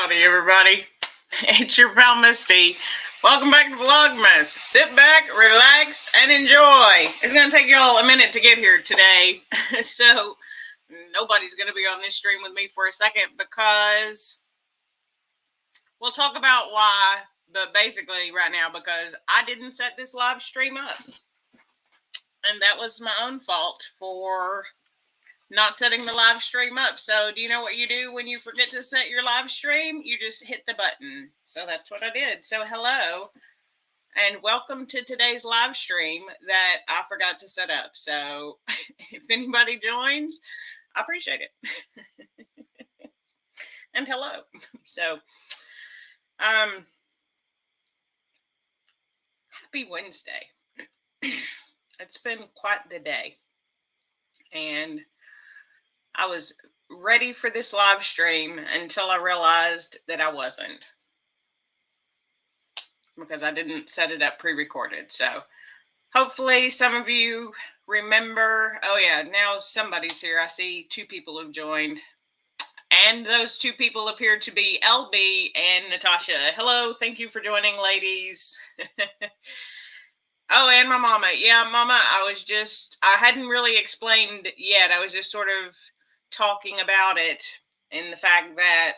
Howdy everybody, it's your pal Misty. Welcome back to VLogMas. Sit back, relax, and enjoy. It's going to take y'all a minute to get here today, so nobody's going to be on this stream with me for a second because we'll talk about why, but basically right now because I didn't set this live stream up, and that was my own fault for not setting the live stream up. So do you know what you do when you forget to set your live stream? You just hit the button. So that's what I did. So hello and welcome to today's live stream that I forgot to set up. So if anybody joins, I appreciate it. And hello. So happy Wednesday. It's been quite the day. And I was ready for this live stream until I realized that I wasn't, because I didn't set it up pre-recorded. So hopefully some of you remember. Oh yeah, now somebody's here. I see two people have joined, and those two people appear to be LB and Natasha. Hello, thank you for joining, ladies. Oh, and my mama. Yeah, mama, I hadn't really explained yet. I was just sort of talking about it in the fact that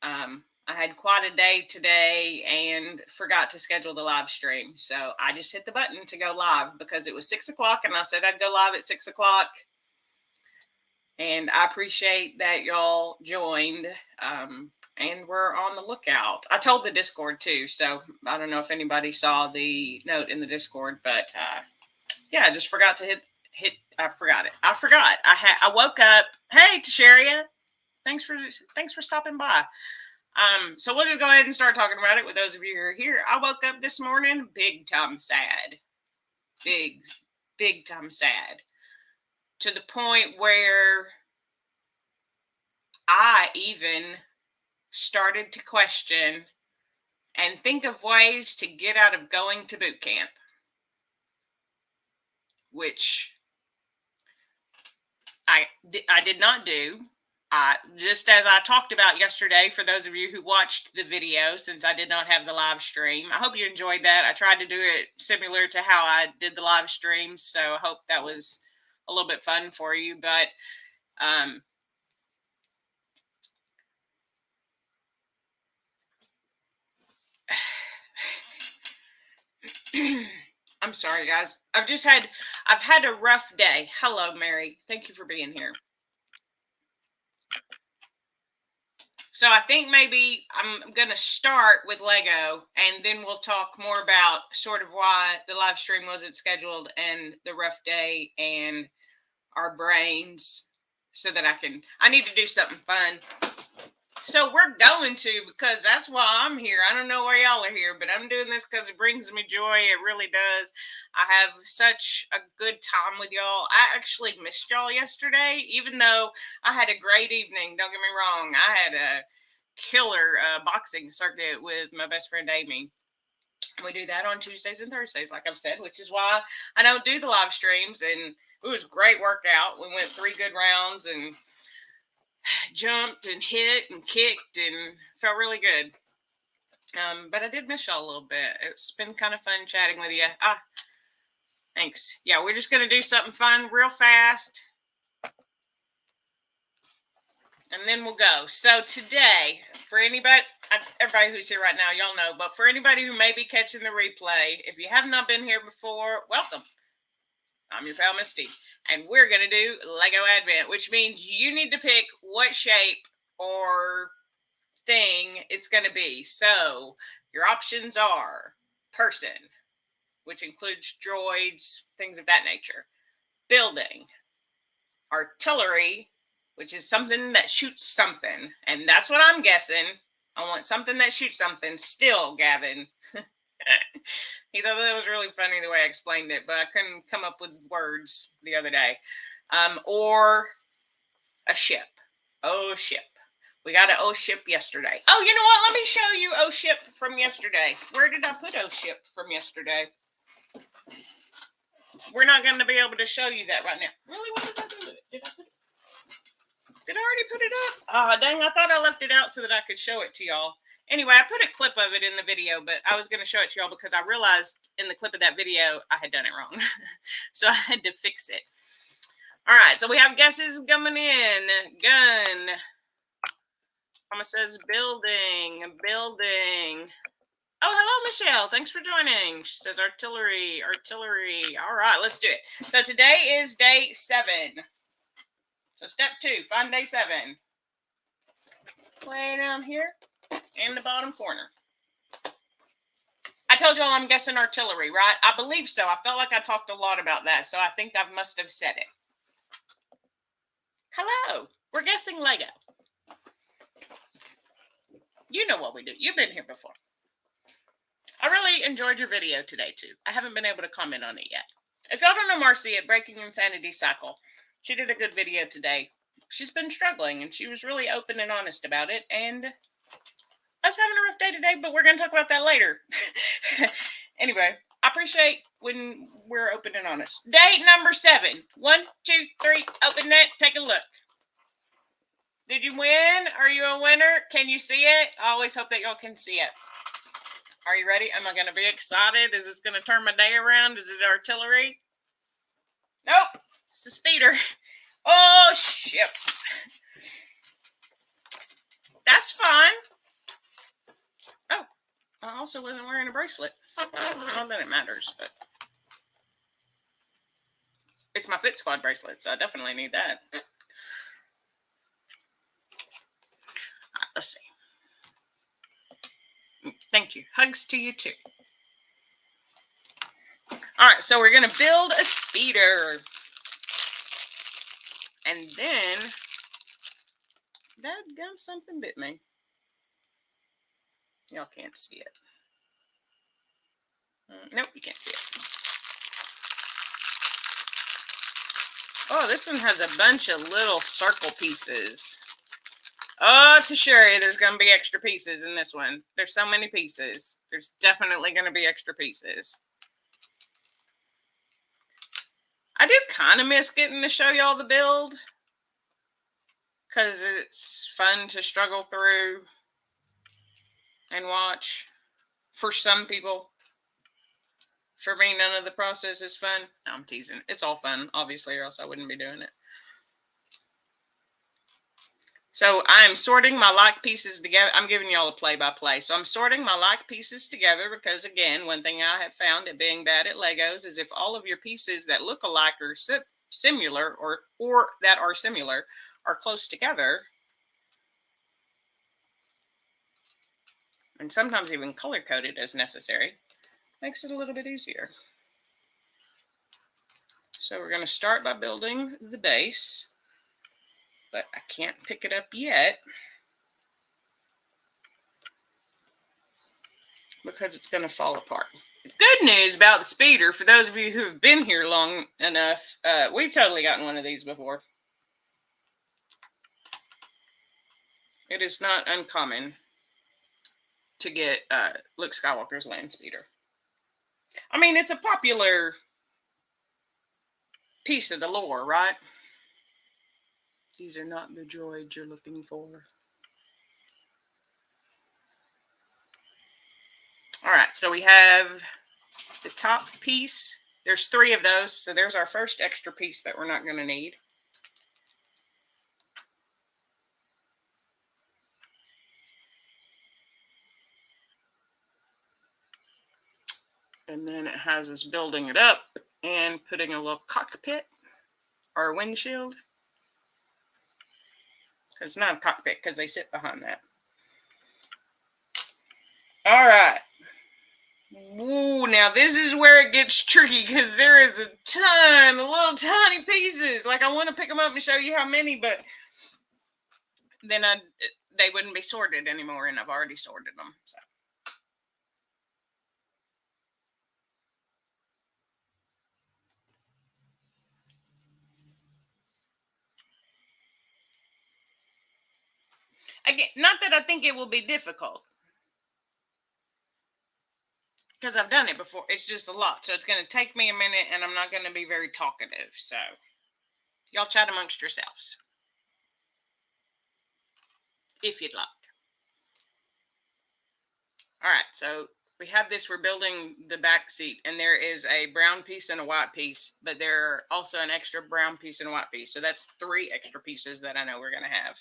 I had quite a day today and forgot to schedule the live stream. So I just hit the button to go live because it was 6 o'clock and I said I'd go live at 6 o'clock. And I appreciate that y'all joined. And we're on the lookout. I told the Discord too, so I don't know if anybody saw the note in the Discord, but yeah, I just forgot to hit. I forgot it. I forgot. I woke up. Hey, Tasharia, thanks for stopping by. So we'll just go ahead and start talking about it with those of you who are here. I woke up this morning big time sad. Big time sad. To the point where I even started to question and think of ways to get out of going to boot camp, which I did not do. Just as I talked about yesterday, for those of you who watched the video, since I did not have the live stream, I hope you enjoyed that. I tried to do it similar to how I did the live streams, so I hope that was a little bit fun for you. But I'm sorry, guys. I've had a rough day. Hello, Mary. Thank you for being here. So I think maybe I'm going to start with Lego, and then we'll talk more about sort of why the live stream wasn't scheduled and the rough day and our brains, so that I need to do something fun. So we're going to, because that's why I'm here. I don't know why y'all are here, but I'm doing this because it brings me joy. It really does. I have such a good time with y'all. I actually missed y'all yesterday, even though I had a great evening. Don't get me wrong. I had a killer boxing circuit with my best friend Amy. We do that on Tuesdays and Thursdays, like I've said, which is why I don't do the live streams. And it was a great workout. We went 3 good rounds and jumped and hit and kicked and felt really good. But I did miss y'all a little bit. It's been kind of fun chatting with you. Thanks. Yeah, we're just going to do something fun real fast, and then we'll go. So today, for everybody who's here right now, y'all know, but for anybody who may be catching the replay, if you have not been here before, welcome. I'm your pal Misty, and we're going to do Lego Advent, which means you need to pick what shape or thing it's going to be. So your options are person, which includes droids, things of that nature, building, artillery, which is something that shoots something, and that's what I'm guessing. I want something that shoots something still, Gavin. He thought that was really funny the way I explained it, but I couldn't come up with words the other day. Or a ship. Oh, ship. We got an O ship yesterday. Oh, you know what? Let me show you O ship from yesterday. Where did I put O ship from yesterday? We're not going to be able to show you that right now. Really? What did I do with it? Did I put it? Did I already put it up? Oh, dang, I thought I left it out so that I could show it to y'all. Anyway, I put a clip of it in the video, but I was going to show it to y'all because I realized in the clip of that video I had done it wrong. So I had to fix it. All right, so we have guesses coming in. Gun. Mama says building. Oh, hello, Michelle. Thanks for joining. She says artillery. All right, let's do it. So today is day 7. So step 2, find day 7. Way down here in the bottom corner. I told y'all I'm guessing artillery, right? I believe so. I felt like I talked a lot about that, so I think I must have said it. Hello. We're guessing Lego. You know what we do. You've been here before. I really enjoyed your video today, too. I haven't been able to comment on it yet. If y'all don't know Marcy at Breaking Insanity Cycle, she did a good video today. She's been struggling, and she was really open and honest about it, and I was having a rough day today, but we're going to talk about that later. Anyway, I appreciate when we're open and honest. Day number 7. 1, 2, 3, open it, take a look. Did you win? Are you a winner? Can you see it? I always hope that y'all can see it. Are you ready? Am I going to be excited? Is this going to turn my day around? Is it artillery? Nope. It's a speeder. Oh, shit. That's fine. Oh, I also wasn't wearing a bracelet. Not that it matters, but it's my Fit Squad bracelet, so I definitely need that. All right, let's see. Thank you. Hugs to you, too. All right, so we're going to build a speeder. And then, dadgum, something bit me. Y'all can't see it. Nope, you can't see it. Oh, this one has a bunch of little circle pieces. Oh, to Sherry, there's going to be extra pieces in this one. There's so many pieces. There's definitely going to be extra pieces. I do kind of miss getting to show y'all the build, because it's fun to struggle through and watch. For some people. For me, none of the process is fun. No, I'm teasing. It's all fun, obviously, or else I wouldn't be doing it. So I'm sorting my like pieces together. I'm giving y'all a play-by-play. So I'm sorting my like pieces together because, again, one thing I have found at being bad at Legos is if all of your pieces that look alike or similar or that are similar are close together, and sometimes even color-coded as necessary, makes it a little bit easier. So we're going to start by building the base, but I can't pick it up yet because it's going to fall apart. Good news about the speeder, for those of you who have been here long enough, we've totally gotten one of these before. It is not uncommon to get Luke Skywalker's land speeder. I mean, it's a popular piece of the lore, right? These are not the droids you're looking for. All right, so we have the top piece. There's 3 of those, so there's our first extra piece that we're not going to need. And then it has us building it up and putting a little cockpit or windshield. It's not a cockpit because they sit behind that. All right. Ooh, now this is where it gets tricky because there is a ton of little tiny pieces. Like, I want to pick them up and show you how many, but then they wouldn't be sorted anymore, and I've already sorted them. So. Again, not that I think it will be difficult, because I've done it before. It's just a lot, so it's going to take me a minute, and I'm not going to be very talkative. So, y'all chat amongst yourselves. if you'd like. All right, so we have this. We're building the back seat, and there is a brown piece and a white piece, but there are also an extra brown piece and a white piece. So that's 3 extra pieces that I know we're going to have.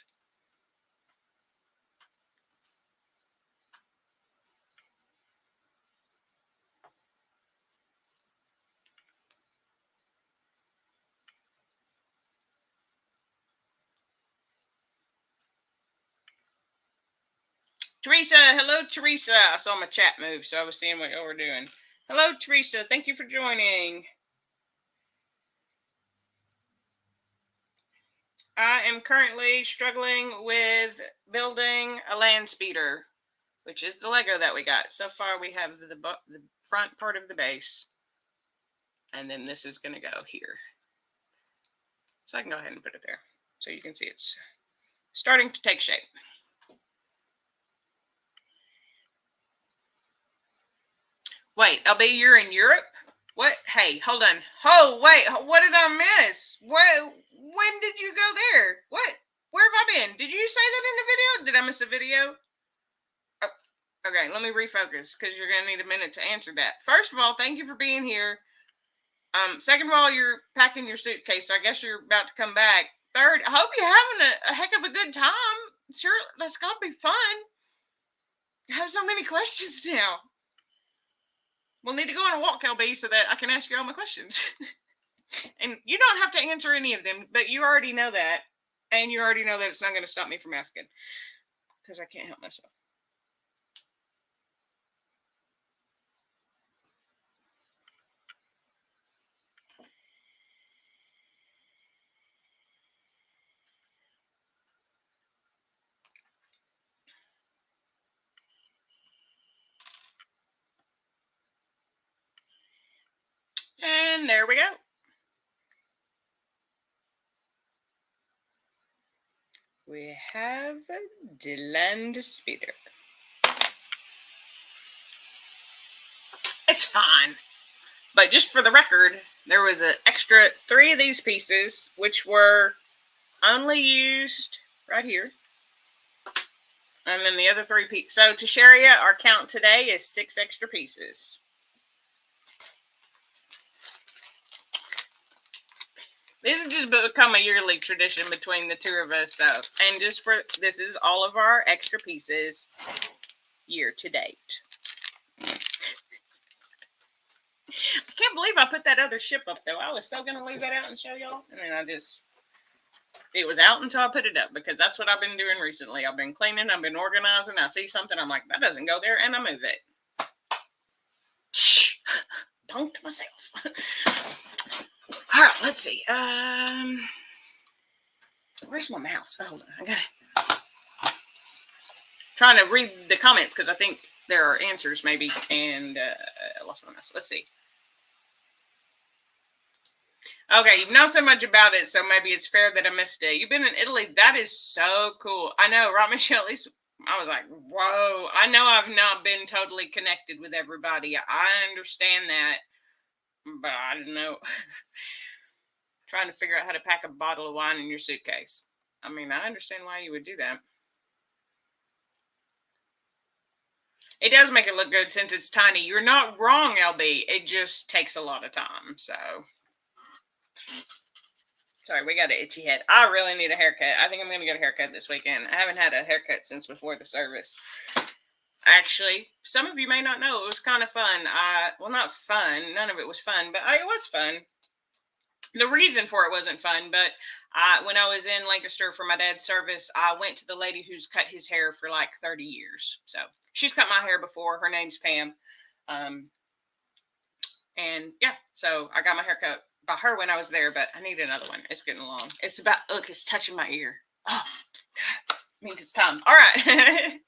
Teresa, hello, Teresa. I saw my chat move, so I was seeing what y'all were doing. Hello, Teresa. Thank you for joining. I am currently struggling with building a land speeder, which is the Lego that we got. So far, we have the front part of the base, and then this is going to go here. So I can go ahead and put it there, so you can see it's starting to take shape. Wait, LB, you're in Europe? What? Hey, hold on. Oh, wait, what did I miss? When did you go there? What? Where have I been? Did you say that in the video? Did I miss a video? Oh, okay, let me refocus because you're going to need a minute to answer that. First of all, thank you for being here. Second of all, you're packing your suitcase, so I guess you're about to come back. Third, I hope you're having a heck of a good time. Sure, that's got to be fun. I have so many questions now. We'll need to go on a walk, LB, so that I can ask you all my questions. And you don't have to answer any of them, but you already know that. And you already know that it's not going to stop me from asking. Because I can't help myself. And there we go. We have the land speeder. It's fine. But just for the record, there was an extra 3 of these pieces, which were only used right here. And then the other 3 pieces. So to share you, our count today is 6 extra pieces. This has just become a yearly tradition between the 2 of us. So, and just for this is all of our extra pieces year to date. I can't believe I put that other ship up though. I was so gonna leave that out and show y'all, and then it was out until I put it up because that's what I've been doing recently. I've been cleaning, I've been organizing. I see something, I'm like, that doesn't go there, and I move it. Punked myself. All right, let's see. Where's my mouse? Oh, hold on. I got it. Trying to read the comments because I think there are answers maybe, and I lost my mouse. Let's see. Okay, you've known so much about it, so maybe it's fair that I missed it. You've been in Italy. That is so cool. I know, right, Michelle? At least I was like, whoa. I know I've not been totally connected with everybody. I understand that, but I don't know. Trying to figure out how to pack a bottle of wine in your suitcase. I mean, I understand why you would do that. It does make it look good since it's tiny. You're not wrong, LB. It just takes a lot of time, so. Sorry, we got an itchy head. I really need a haircut. I think I'm going to get a haircut this weekend. I haven't had a haircut since before the service. Actually, some of you may not know, it was kind of fun. Well, not fun. None of it was fun, but it was fun. The reason for it wasn't fun, but when I was in Lancaster for my dad's service, I went to the lady who's cut his hair for like 30 years. So she's cut my hair before. Her name's Pam. And yeah, so I got my hair cut by her when I was there, but I need another one. It's getting long. It's about, look, it's touching my ear. Oh, God, it means it's time. All right.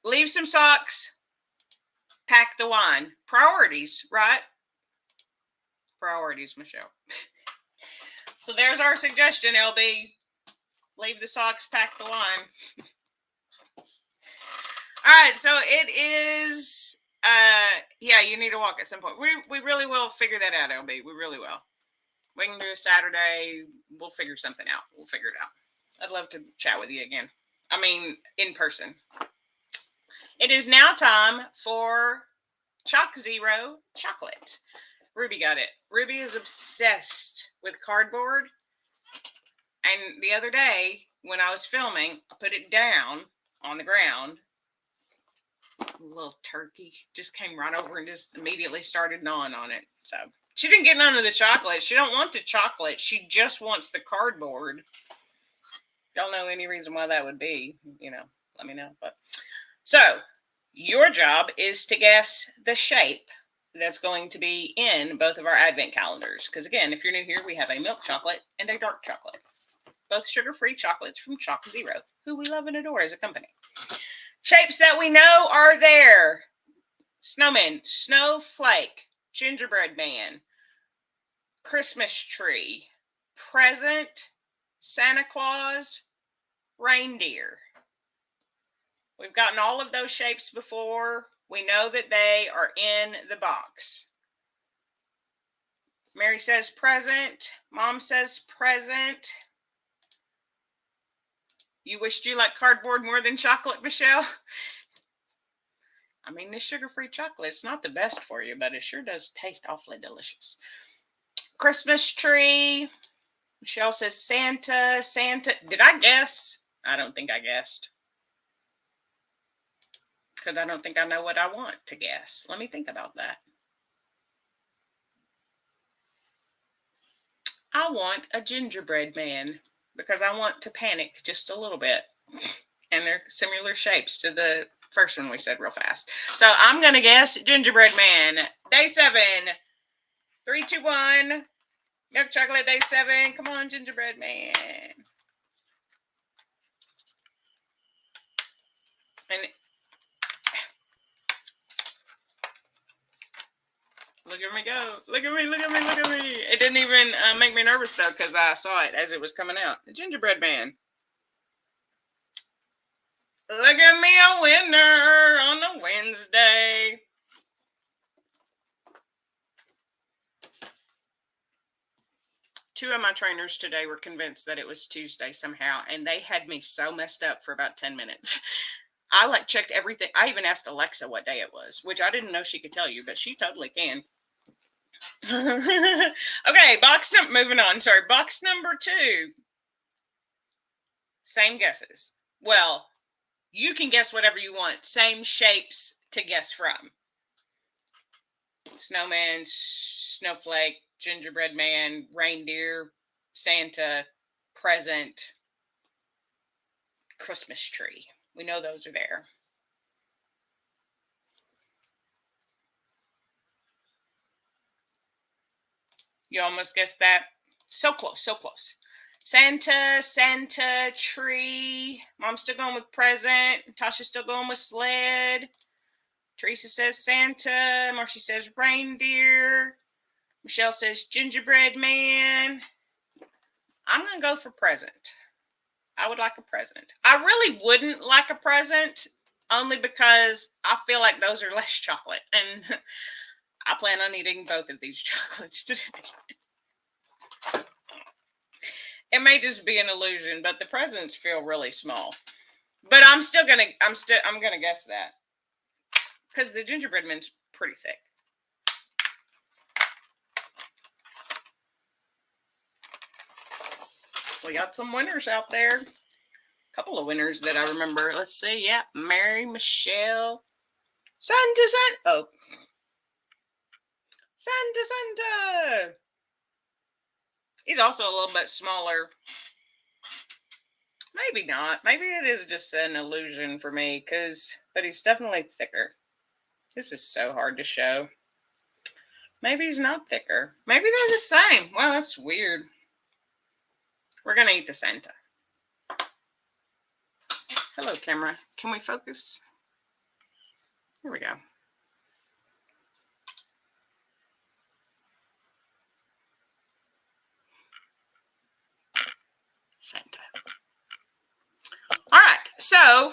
Leave some socks. Pack the wine. Priorities, right? Priorities, Michelle. So there's our suggestion, LB. Leave the socks, pack the wine. All right, so it is, yeah, you need to walk at some point. We really will figure that out, LB. We really will. We can do a Saturday. We'll figure something out. We'll figure it out. I'd love to chat with you again. I mean, in person. It is now time for Chalk Zero chocolate. Ruby got it. Ruby is obsessed with cardboard. And the other day, when I was filming, I put it down on the ground. A little turkey just came right over and just immediately started gnawing on it. So she didn't get none of the chocolate. She don't want the chocolate. She just wants the cardboard. Don't know any reason why that would be. Let me know. But so your job is to guess the shape that's going to be in both of our advent calendars. Because again, if you're new here, we have a milk chocolate and a dark chocolate. Both sugar-free chocolates from Chalk Zero, who we love and adore as a company. Shapes that we know are there. Snowman, snowflake, gingerbread man, Christmas tree, present, Santa Claus, reindeer. We've gotten all of those shapes before. We know that they are in the box. Mary says present. Mom says present. You wished you liked cardboard more than chocolate, Michelle? I mean, this sugar-free chocolate, it's not the best for you, but it sure does taste awfully delicious. Christmas tree. Michelle says Santa. Santa. Did I guess? I don't think I guessed. Because I don't think I know what I want to guess. Let me think about that. I want a gingerbread man because I want to panic just a little bit. And they're similar shapes to the first one we said real fast. So I'm going to guess gingerbread man. Day 7. 3, 2, 1. Milk chocolate day 7. Come on, gingerbread man. And look at me go. Look at me, look at me, look at me. It didn't even make me nervous, though, because I saw it as it was coming out. The gingerbread man. Look at me, a winner on a Wednesday. Two of my trainers today were convinced that it was Tuesday somehow, and they had me so messed up for about 10 minutes. I checked everything. I even asked Alexa what day it was, which I didn't know she could tell you, but she totally can. Okay, moving on. Sorry, box number 2. Same guesses. Well, you can guess whatever you want. Same shapes to guess from. Snowman, snowflake, gingerbread man, reindeer, Santa, present, Christmas tree. We know those are there. You almost guessed that. So close, so close. Santa, tree. Mom's still going with present. Tasha's still going with sled. Teresa says Santa. Marcy says reindeer. Michelle says gingerbread man. I'm going to go for present. I would like a present. I really wouldn't like a present only because I feel like those are less chocolate. And I plan on eating both of these chocolates today. It may just be an illusion, but the presents feel really small. But I'm gonna guess that. Because the gingerbread man's pretty thick. We got some winners out there. A couple of winners that I remember. Let's see. Yeah. Mary, Michelle. Santa. Oh. Santa. He's also a little bit smaller. Maybe not. Maybe it is just an illusion for me. But he's definitely thicker. This is so hard to show. Maybe he's not thicker. Maybe they're the same. Wow, that's weird. We're going to eat the Santa. Hello, camera. Can we focus? Here we go. Santa. All right. So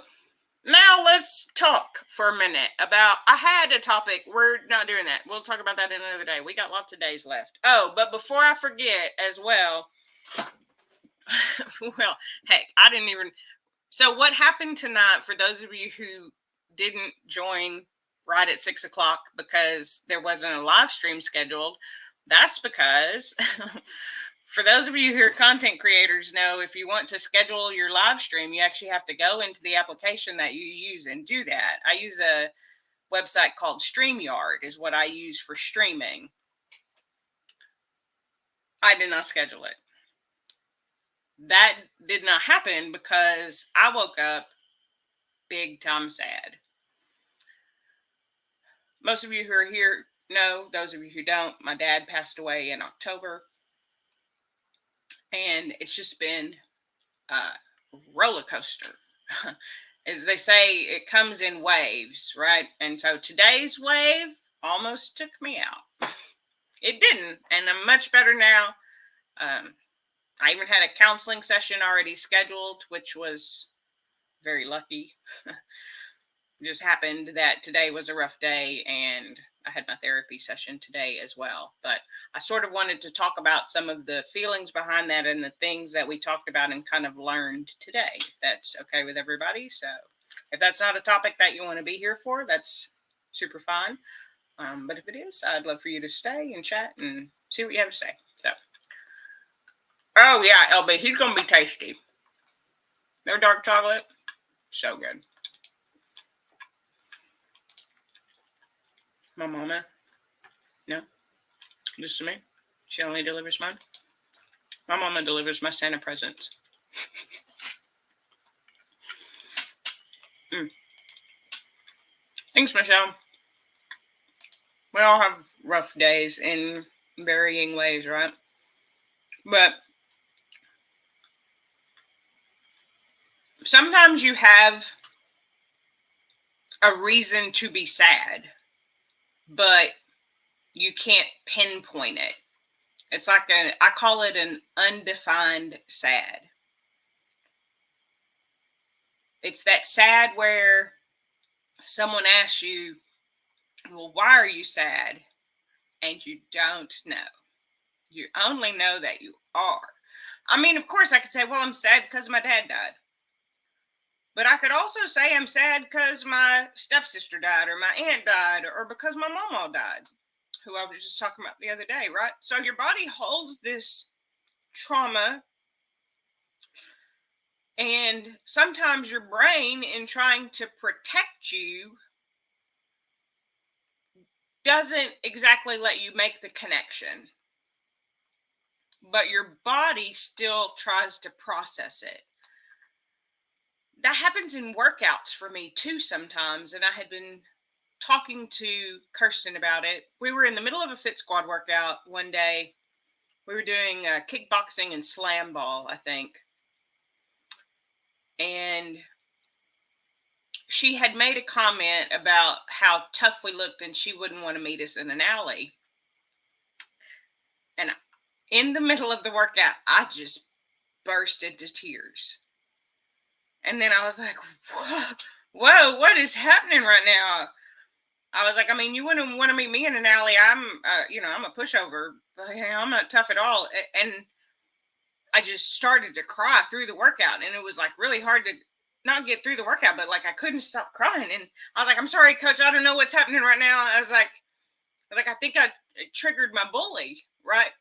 now let's talk for a minute about, I had a topic. We're not doing that. We'll talk about that another day. We got lots of days left. Oh, but before I forget as well, Well, heck, I didn't even. So what happened tonight? For those of you who didn't join right at 6 o'clock because there wasn't a live stream scheduled, that's because for those of you who are content creators know if you want to schedule your live stream, you actually have to go into the application that you use and do that. I use a website called StreamYard is what I use for streaming. I did not schedule it. That did not happen because I woke up big time sad. Most of you who are here know, those of you who don't, my dad passed away in October. And it's just been a roller coaster. As they say, it comes in waves, right? And so today's wave almost took me out. It didn't, and I'm much better now. I even had a counseling session already scheduled, which was very lucky. It just happened that today was a rough day, and I had my therapy session today as well. But I sort of wanted to talk about some of the feelings behind that and the things that we talked about and kind of learned today. If that's okay with everybody. So if that's not a topic that you want to be here for, that's super fine. But if it is, I'd love for you to stay and chat and see what you have to say. So, oh yeah, LB, he's gonna be tasty. Their dark chocolate, so good. My mama, no, just to me. She only delivers mine. My mama delivers my Santa presents. Thanks, Michelle. We all have rough days in varying ways, right? But sometimes you have a reason to be sad, but you can't pinpoint it. It's like I call it an undefined sad. It's that sad where someone asks you, well, why are you sad? And you don't know. You only know that you are. I mean, of course, I could say, well, I'm sad because my dad died. But I could also say I'm sad because my stepsister died, or my aunt died, or because my mama died, who I was just talking about the other day, right? So your body holds this trauma, and sometimes your brain, in trying to protect you, doesn't exactly let you make the connection. But your body still tries to process it. That happens in workouts for me too sometimes, and I had been talking to Kirsten about it. We were in the middle of a Fit Squad workout one day. We were doing kickboxing and slam ball, I think. And she had made a comment about how tough we looked and she wouldn't want to meet us in an alley. And in the middle of the workout, I just burst into tears. And then I was like, whoa, what is happening right now? I was like, I mean, you wouldn't want to meet me in an alley. I'm a pushover. I'm not tough at all. And I just started to cry through the workout. And it was like really hard to not get through the workout, but like I couldn't stop crying. And I was like, I'm sorry, coach. I don't know what's happening right now. I was like, I think I triggered my bully, right?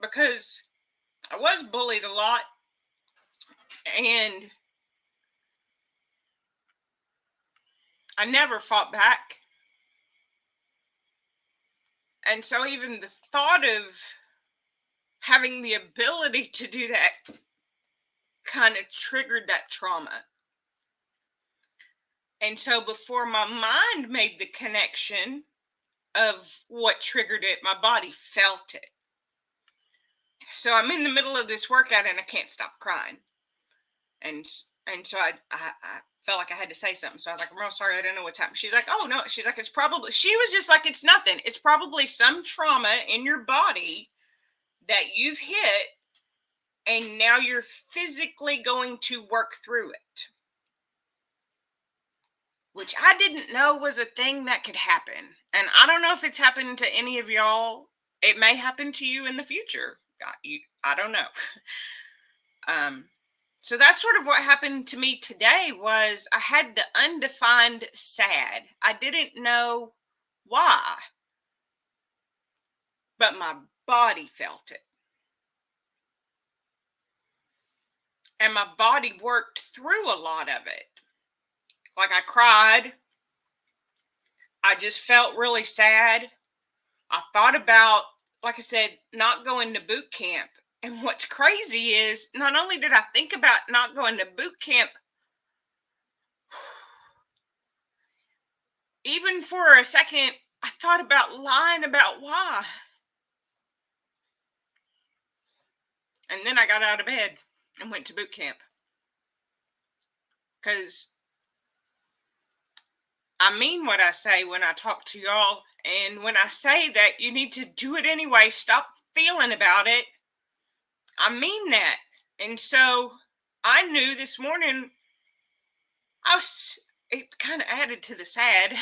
Because I was bullied a lot. And I never fought back. And so even the thought of having the ability to do that kind of triggered that trauma. And so before my mind made the connection of what triggered it, my body felt it. So I'm in the middle of this workout and I can't stop crying. And so I felt like I had to say something. So I was like, I'm real sorry. I don't know what's happening. She's like, oh no. She's like, she was just like, it's nothing. It's probably some trauma in your body that you've hit. And now you're physically going to work through it. Which I didn't know was a thing that could happen. And I don't know if it's happened to any of y'all. It may happen to you in the future. I don't know. So that's sort of what happened to me today. Was I had the undefined sad. I didn't know why, but my body felt it. And my body worked through a lot of it. Like I cried. I just felt really sad. I thought about, like I said, not going to boot camp. And what's crazy is not only did I think about not going to boot camp, even for a second, I thought about lying about why. And then I got out of bed and went to boot camp. Because I mean what I say when I talk to y'all. And when I say that you need to do it anyway, stop feeling about it, I mean that. And so I knew this morning it kind of added to the sad.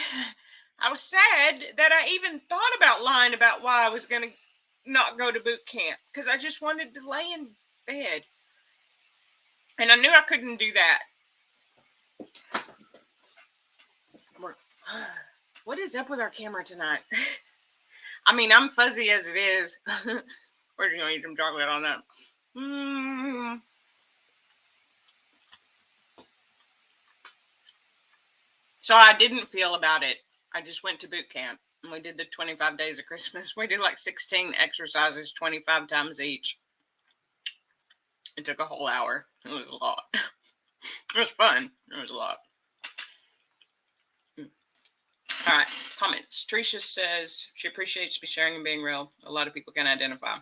I was sad that I even thought about lying about why I was going to not go to boot camp because I just wanted to lay in bed. And I knew I couldn't do that. What is up with our camera tonight? I mean, I'm fuzzy as it is. We're going to eat some chocolate on that. So I didn't feel about it. I just went to boot camp and we did the 25 days of Christmas. We did like 16 exercises, 25 times each. It took a whole hour. It was a lot. It was fun. It was a lot. All right, comments. Tricia says she appreciates me sharing and being real. A lot of people can identify.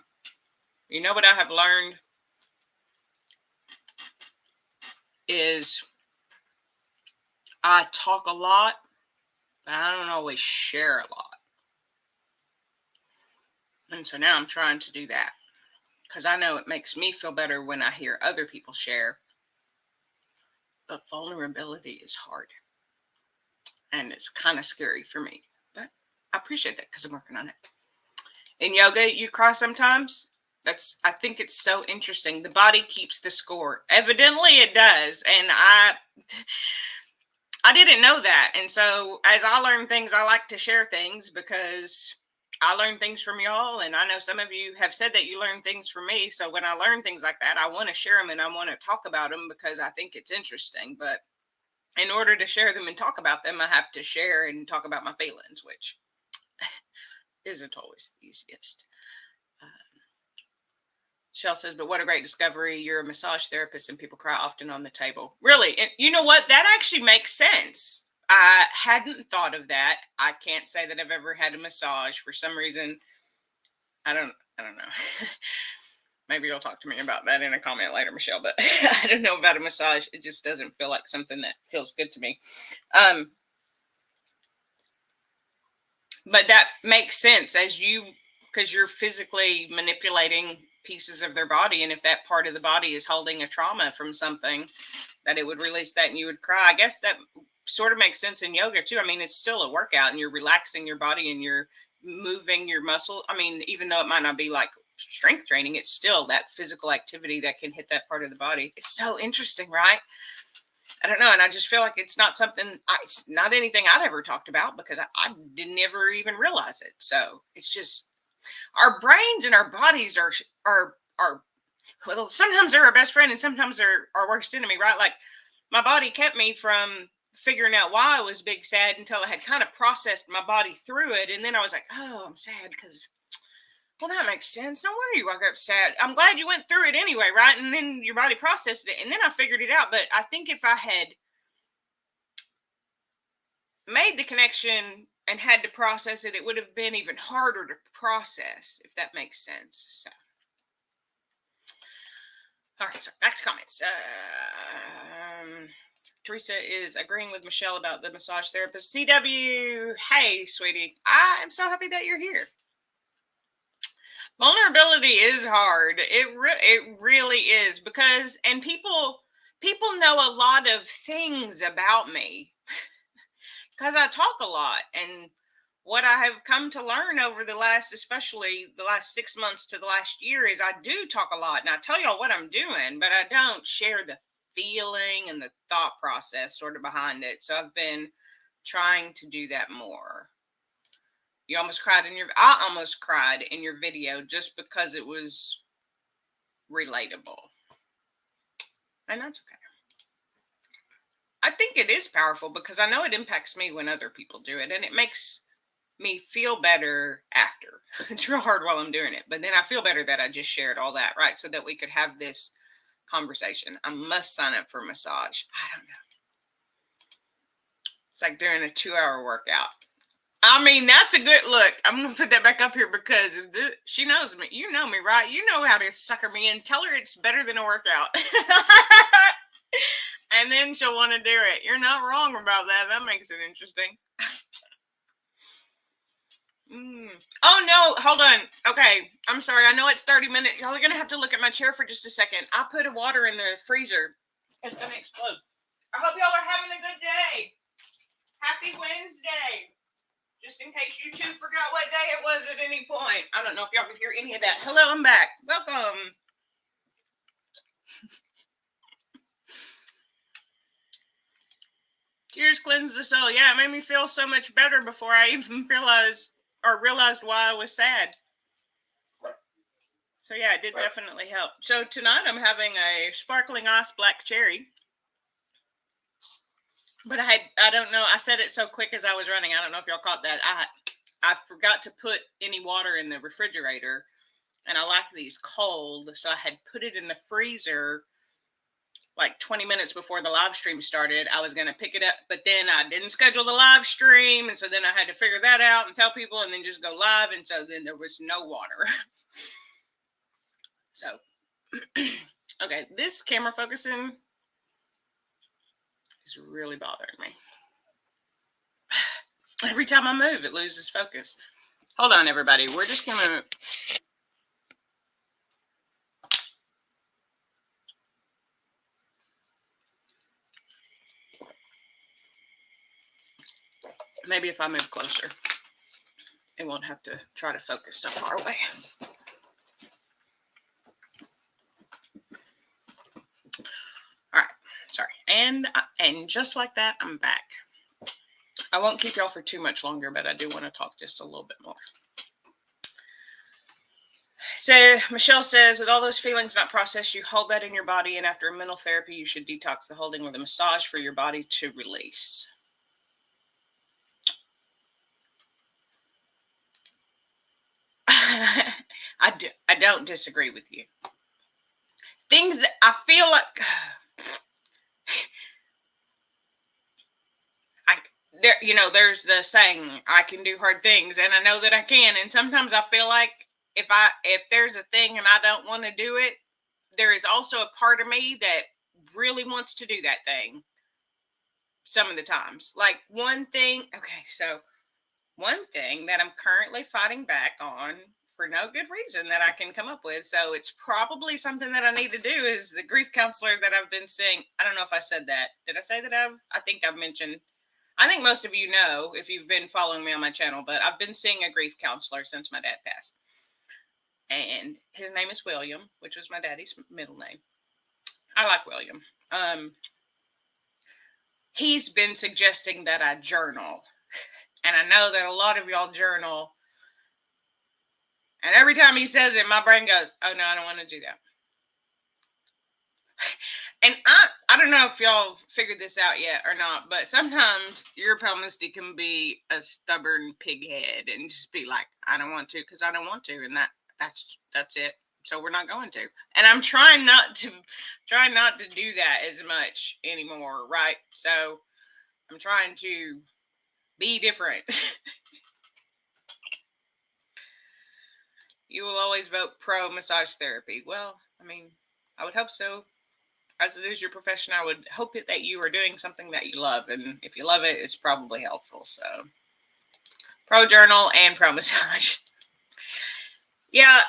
You know what I have learned is I talk a lot, but I don't always share a lot. And so now I'm trying to do that because I know it makes me feel better when I hear other people share. But vulnerability is hard. And it's kind of scary for me. But I appreciate that because I'm working on it. In yoga, you cry sometimes. I think it's so interesting. The body keeps the score. Evidently it does. And I didn't know that. And so as I learn things, I like to share things because I learn things from y'all. And I know some of you have said that you learn things from me. So when I learn things like that, I want to share them and I want to talk about them because I think it's interesting. But in order to share them and talk about them, I have to share and talk about my feelings, which isn't always the easiest. Shell says, but what a great discovery. You're a massage therapist and people cry often on the table. Really? And you know what? That actually makes sense. I hadn't thought of that. I can't say that I've ever had a massage. For some reason, I don't know. Maybe you'll talk to me about that in a comment later, Michelle, but I don't know about a massage. It just doesn't feel like something that feels good to me. But that makes sense because you're physically manipulating pieces of their body. And if that part of the body is holding a trauma from something, that it would release that and you would cry. I guess that sort of makes sense in yoga too. I mean, it's still a workout and you're relaxing your body and you're moving your muscle. I mean, even though it might not be like strength training, it's still that physical activity that can hit that part of the body. It's so interesting, right? I don't know. And I just feel like it's not it's not anything I'd ever talked about because I didn't ever even realize it. So it's just our brains and our bodies are well, sometimes they're our best friend and sometimes they're our worst enemy, right? Like my body kept me from figuring out why I was big sad until I had kind of processed my body through it. And then I was like, oh, I'm sad because, well, that makes sense. No wonder you woke up sad. I'm glad you went through it anyway, right? And then your body processed it and then I figured it out. But I think if I had made the connection and had to process it, it would have been even harder to process, if that makes sense. So, all right, so back to comments. Teresa is agreeing with Michelle about the massage therapist. CW, hey, sweetie, I am so happy that you're here. Vulnerability is hard. It really is because, and people know a lot of things about me because I talk a lot and what I have come to learn over especially the last 6 months to the last year, is I do talk a lot and I tell y'all what I'm doing, but I don't share the feeling and the thought process sort of behind it. So I've been trying to do that more. I almost cried in your video just because it was relatable. And that's okay. I think it is powerful because I know it impacts me when other people do it, and it makes me feel better after. It's real hard while I'm doing it, but then I feel better that I just shared all that, right? So that we could have this conversation. I must sign up for a massage. I don't know. It's like doing a 2-hour workout. I mean, that's a good look. I'm going to put that back up here because she knows me. You know me, right? You know how to sucker me in. Tell her it's better than a workout. And then she'll want to do it. You're not wrong about that. That makes it interesting. Oh, no. Hold on. Okay. I'm sorry. I know it's 30 minutes. Y'all are going to have to look at my chair for just a second. I put a water in the freezer. It's going to explode. I hope y'all are having a good day. Happy Wednesday. Just in case you two forgot what day it was at any point. I don't know if y'all can hear any of that. Hello, I'm back. Welcome. Tears cleanse the soul. Yeah, it made me feel so much better before I even realized why I was sad. So yeah, it did definitely help. So tonight I'm having a sparkling ice black cherry. But I don't know. I said it so quick as I was running. I don't know if y'all caught that. I forgot to put any water in the refrigerator, and I like these cold, so I had put it in the freezer like 20 minutes before the live stream started. I was going to pick it up, but then I didn't schedule the live stream, and so then I had to figure that out and tell people and then just go live, and so then there was no water. So okay, this camera focusing is really bothering me. Every time I move, it loses focus. Hold on, everybody. We're just going to... Maybe if I move closer, it won't have to try to focus so far away. All right. Sorry. And just like that, I'm back. I won't keep y'all for too much longer, but I do want to talk just a little bit more. So Michelle says, with all those feelings not processed, you hold that in your body, and after a mental therapy, you should detox the holding with a massage for your body to release. I don't disagree with you. Things that I feel like there's the saying, I can do hard things, and I know that I can. And sometimes I feel like if there's a thing and I don't want to do it, there is also a part of me that really wants to do that thing. Some of the times, like one thing that I'm currently fighting back on for no good reason that I can come up with. So it's probably something that I need to do is the grief counselor that I've been seeing. I don't know if I said that. Did I say that I think I've mentioned, I think most of you know if you've been following me on my channel, but I've been seeing a grief counselor since my dad passed. And his name is William, which was my daddy's middle name. I like William. He's been suggesting that I journal. And I know that a lot of y'all journal. And every time he says it, my brain goes, oh no, I don't want to do that. And I don't know if y'all figured this out yet or not, but sometimes your palmistry can be a stubborn pig head and just be like, I don't want to because I don't want to. And that's it. So we're not going to. And I'm trying not to do that as much anymore, right? So I'm trying to be different. You will always vote pro massage therapy. Well, I mean, I would hope so. As it is your profession, I would hope that you are doing something that you love. And if you love it, it's probably helpful. So, pro journal and pro massage. Yeah.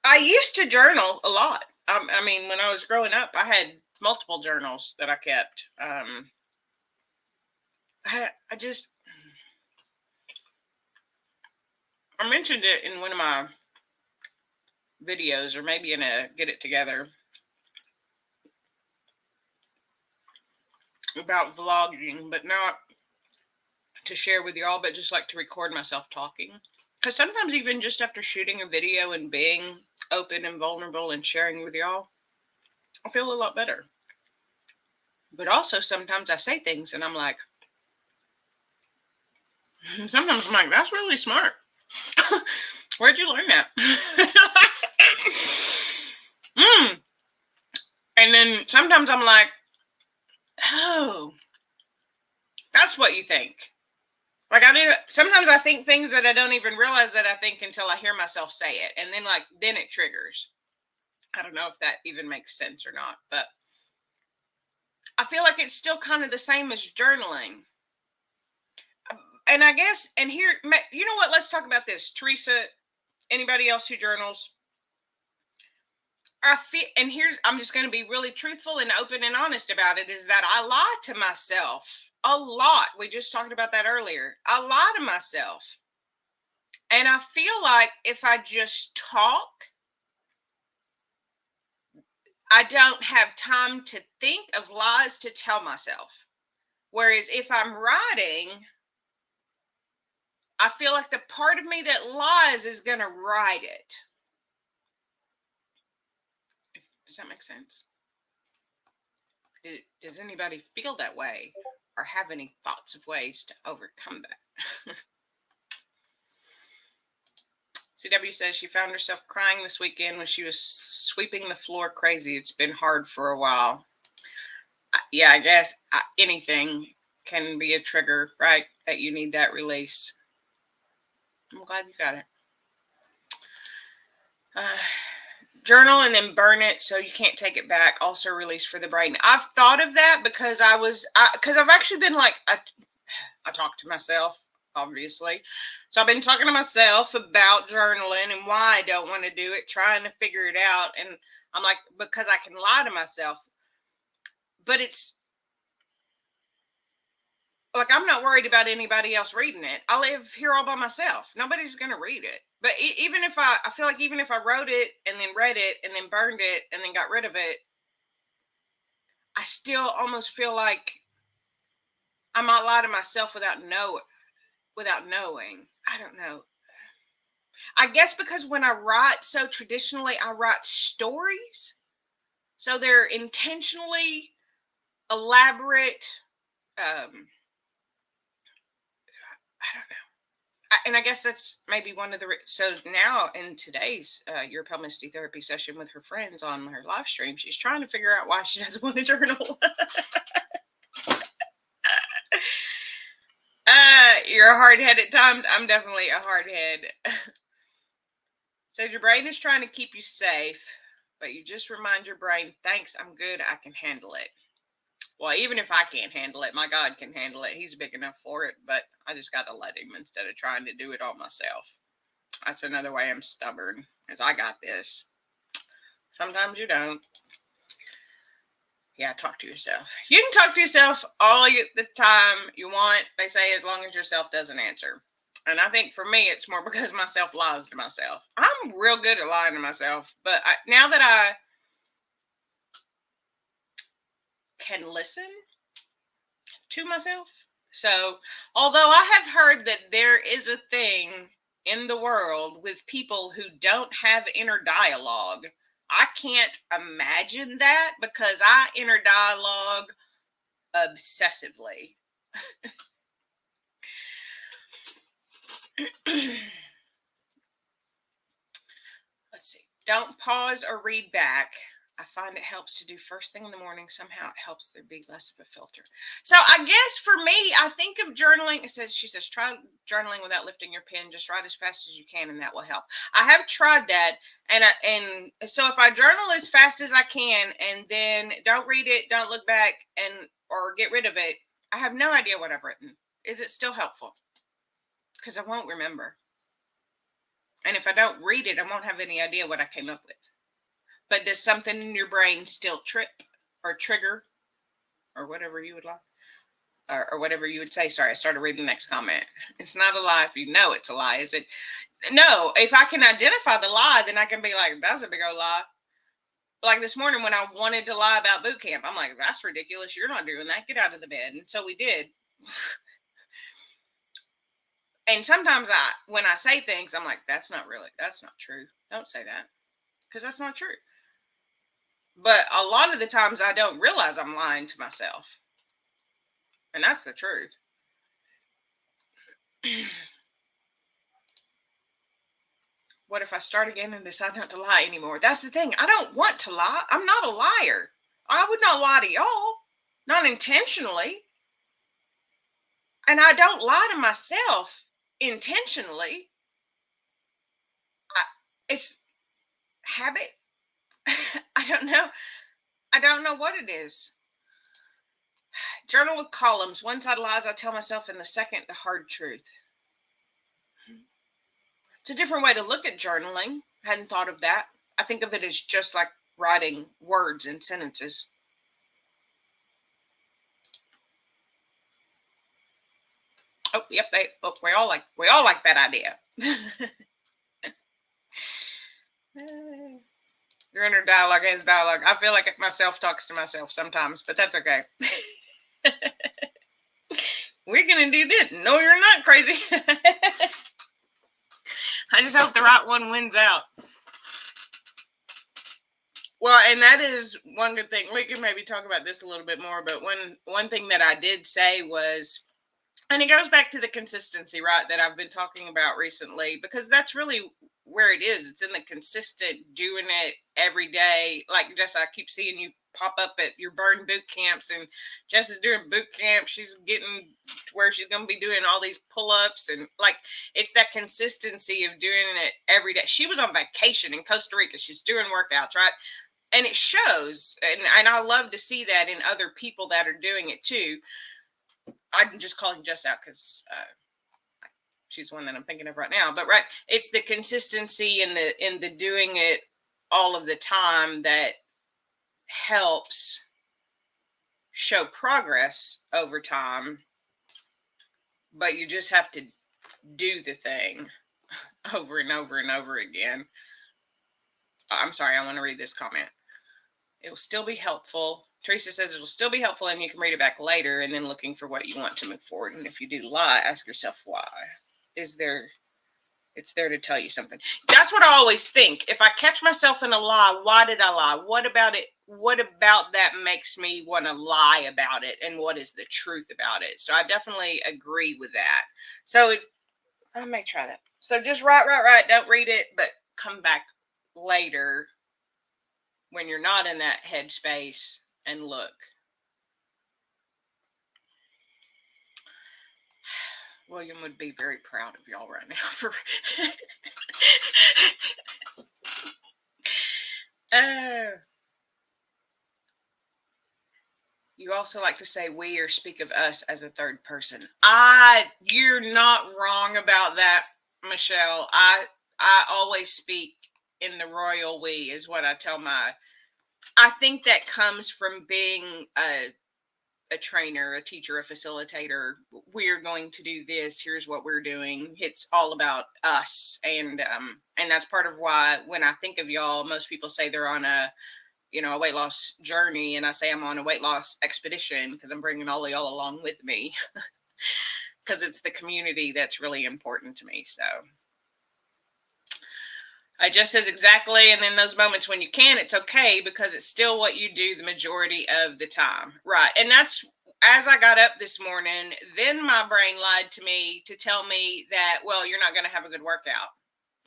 I used to journal a lot. I mean, when I was growing up, I had multiple journals that I kept. I just, I mentioned it in one of my videos, or maybe in a Get It Together, about vlogging, but not to share with y'all, but just like to record myself talking. Because sometimes even just after shooting a video and being open and vulnerable and sharing with y'all, I feel a lot better. But also sometimes I say things and I'm like, sometimes I'm like, that's really smart. Where'd you learn that? And then sometimes I'm like, oh, that's what you think. Like sometimes I think things that I don't even realize that I think until I hear myself say it. And then it triggers. I don't know if that even makes sense or not, but I feel like it's still kind of the same as journaling. And I guess, and here, you know what? Let's talk about this. Teresa, anybody else who journals, I feel, and here's, I'm just going to be really truthful and open and honest about it, is that I lie to myself a lot. We just talked about that earlier. I lie to myself. And I feel like if I just talk, I don't have time to think of lies to tell myself. Whereas if I'm writing, I feel like the part of me that lies is going to write it. Does that make sense? Does anybody feel that way or have any thoughts of ways to overcome that? CW says she found herself crying this weekend when she was sweeping the floor crazy. It's been hard for a while. Yeah, I guess anything can be a trigger, right? That you need that release. I'm glad you got it. Journal and then burn it so you can't take it back. Also release for the brain. I've thought of that because I've actually been like, I talk to myself, obviously. So I've been talking to myself about journaling and why I don't want to do it, trying to figure it out. And I'm like, because I can lie to myself. But it's like, I'm not worried about anybody else reading it. I live here all by myself. Nobody's going to read it. But even if I feel like even if I wrote it and then read it and then burned it and then got rid of it, I still almost feel like I might lie to myself without knowing. I don't know. I guess because when I write, so traditionally I write stories. So they're intentionally elaborate. I don't know. And I guess that's maybe one of the, so now in today's European Misty therapy session with her friends on her live stream, she's trying to figure out why she doesn't want to journal. You're a hard head at times. I'm definitely a hard head. Says your brain is trying to keep you safe, but you just remind your brain, thanks, I'm good, I can handle it. Well, even if I can't handle it, my God can handle it. He's big enough for it, but I just got to let him instead of trying to do it all myself. That's another way I'm stubborn, is I got this. Sometimes you don't. Yeah, talk to yourself. You can talk to yourself all the time you want, they say, as long as yourself doesn't answer. And I think for me, it's more because myself lies to myself. I'm real good at lying to myself, but now that I can listen to myself. So, although I have heard that there is a thing in the world with people who don't have inner dialogue, I can't imagine that because I inner dialogue obsessively. Let's see. Don't pause or read back. I find it helps to do first thing in the morning. Somehow it helps there be less of a filter. So I guess for me, I think of journaling. She says, try journaling without lifting your pen. Just write as fast as you can, and that will help. I have tried that, and so if I journal as fast as I can, and then don't read it, don't look back, or get rid of it, I have no idea what I've written. Is it still helpful? Because I won't remember. And if I don't read it, I won't have any idea what I came up with. But does something in your brain still trip or trigger or whatever you would like? Or whatever you would say. Sorry, I started reading the next comment. It's not a lie if you know it's a lie, is it? No, if I can identify the lie, then I can be like, that's a big old lie. Like this morning when I wanted to lie about boot camp, I'm like, that's ridiculous. You're not doing that. Get out of the bed. And so we did. And sometimes when I say things, I'm like, that's not true. Don't say that because that's not true. But a lot of the times I don't realize I'm lying to myself. And that's the truth. What if I start again and decide not to lie anymore? That's the thing. I don't want to lie. I'm not a liar. I would not lie to y'all. Not intentionally. And I don't lie to myself intentionally. It's habit. I don't know. I don't know what it is. Journal with columns. One side lies I tell myself, and the second, the hard truth. It's a different way to look at journaling. Hadn't thought of that. I think of it as just like writing words and sentences. Oh, yep. We all like that idea. Your inner dialogue is dialogue. I feel like myself talks to myself sometimes, but that's okay. We're gonna do this. No, you're not crazy. I just hope the right one wins out. Well, and that is one good thing. We can maybe talk about this a little bit more, but one thing that I did say was, and it goes back to the consistency, right, that I've been talking about recently, because that's really where it is. It's in the consistent doing it every day. Like Jess, I keep seeing you pop up at your burn boot camps, and Jess is doing boot camp. She's getting to where she's going to be doing all these pull-ups, and like it's that consistency of doing it every day. She was on vacation in Costa Rica. She's doing workouts, right? And it shows, and I love to see that in other people that are doing it too. I'm just calling Jess out because she's one that I'm thinking of right now. But right, it's the consistency in the doing it all of the time that helps show progress over time. But you just have to do the thing over and over and over again. I'm sorry, I want to read this comment. It will still be helpful. Teresa says it will still be helpful and you can read it back later and then looking for what you want to move forward. And if you do lie, ask yourself why. It's there to tell you something. That's what I always think. If I catch myself in a lie, why did I lie? What about it? What about that makes me want to lie about it? And what is the truth about it? So I definitely agree with that. So I may try that. So just write. Don't read it, but come back later when you're not in that headspace and look. William would be very proud of y'all right now for you also like to say we or speak of us as a third person. You're not wrong about that, Michelle. I always speak in the royal we is what I tell I think that comes from being a trainer, a teacher, a facilitator. We're going to do this. Here's what we're doing. It's all about us. And that's part of why when I think of y'all, most people say they're on a weight loss journey. And I say I'm on a weight loss expedition because I'm bringing all of y'all along with me because it's the community that's really important to me. So I just says exactly. And then those moments when you can, it's okay because it's still what you do the majority of the time. Right. And that's as I got up this morning, then my brain lied to me to tell me that, well, you're not going to have a good workout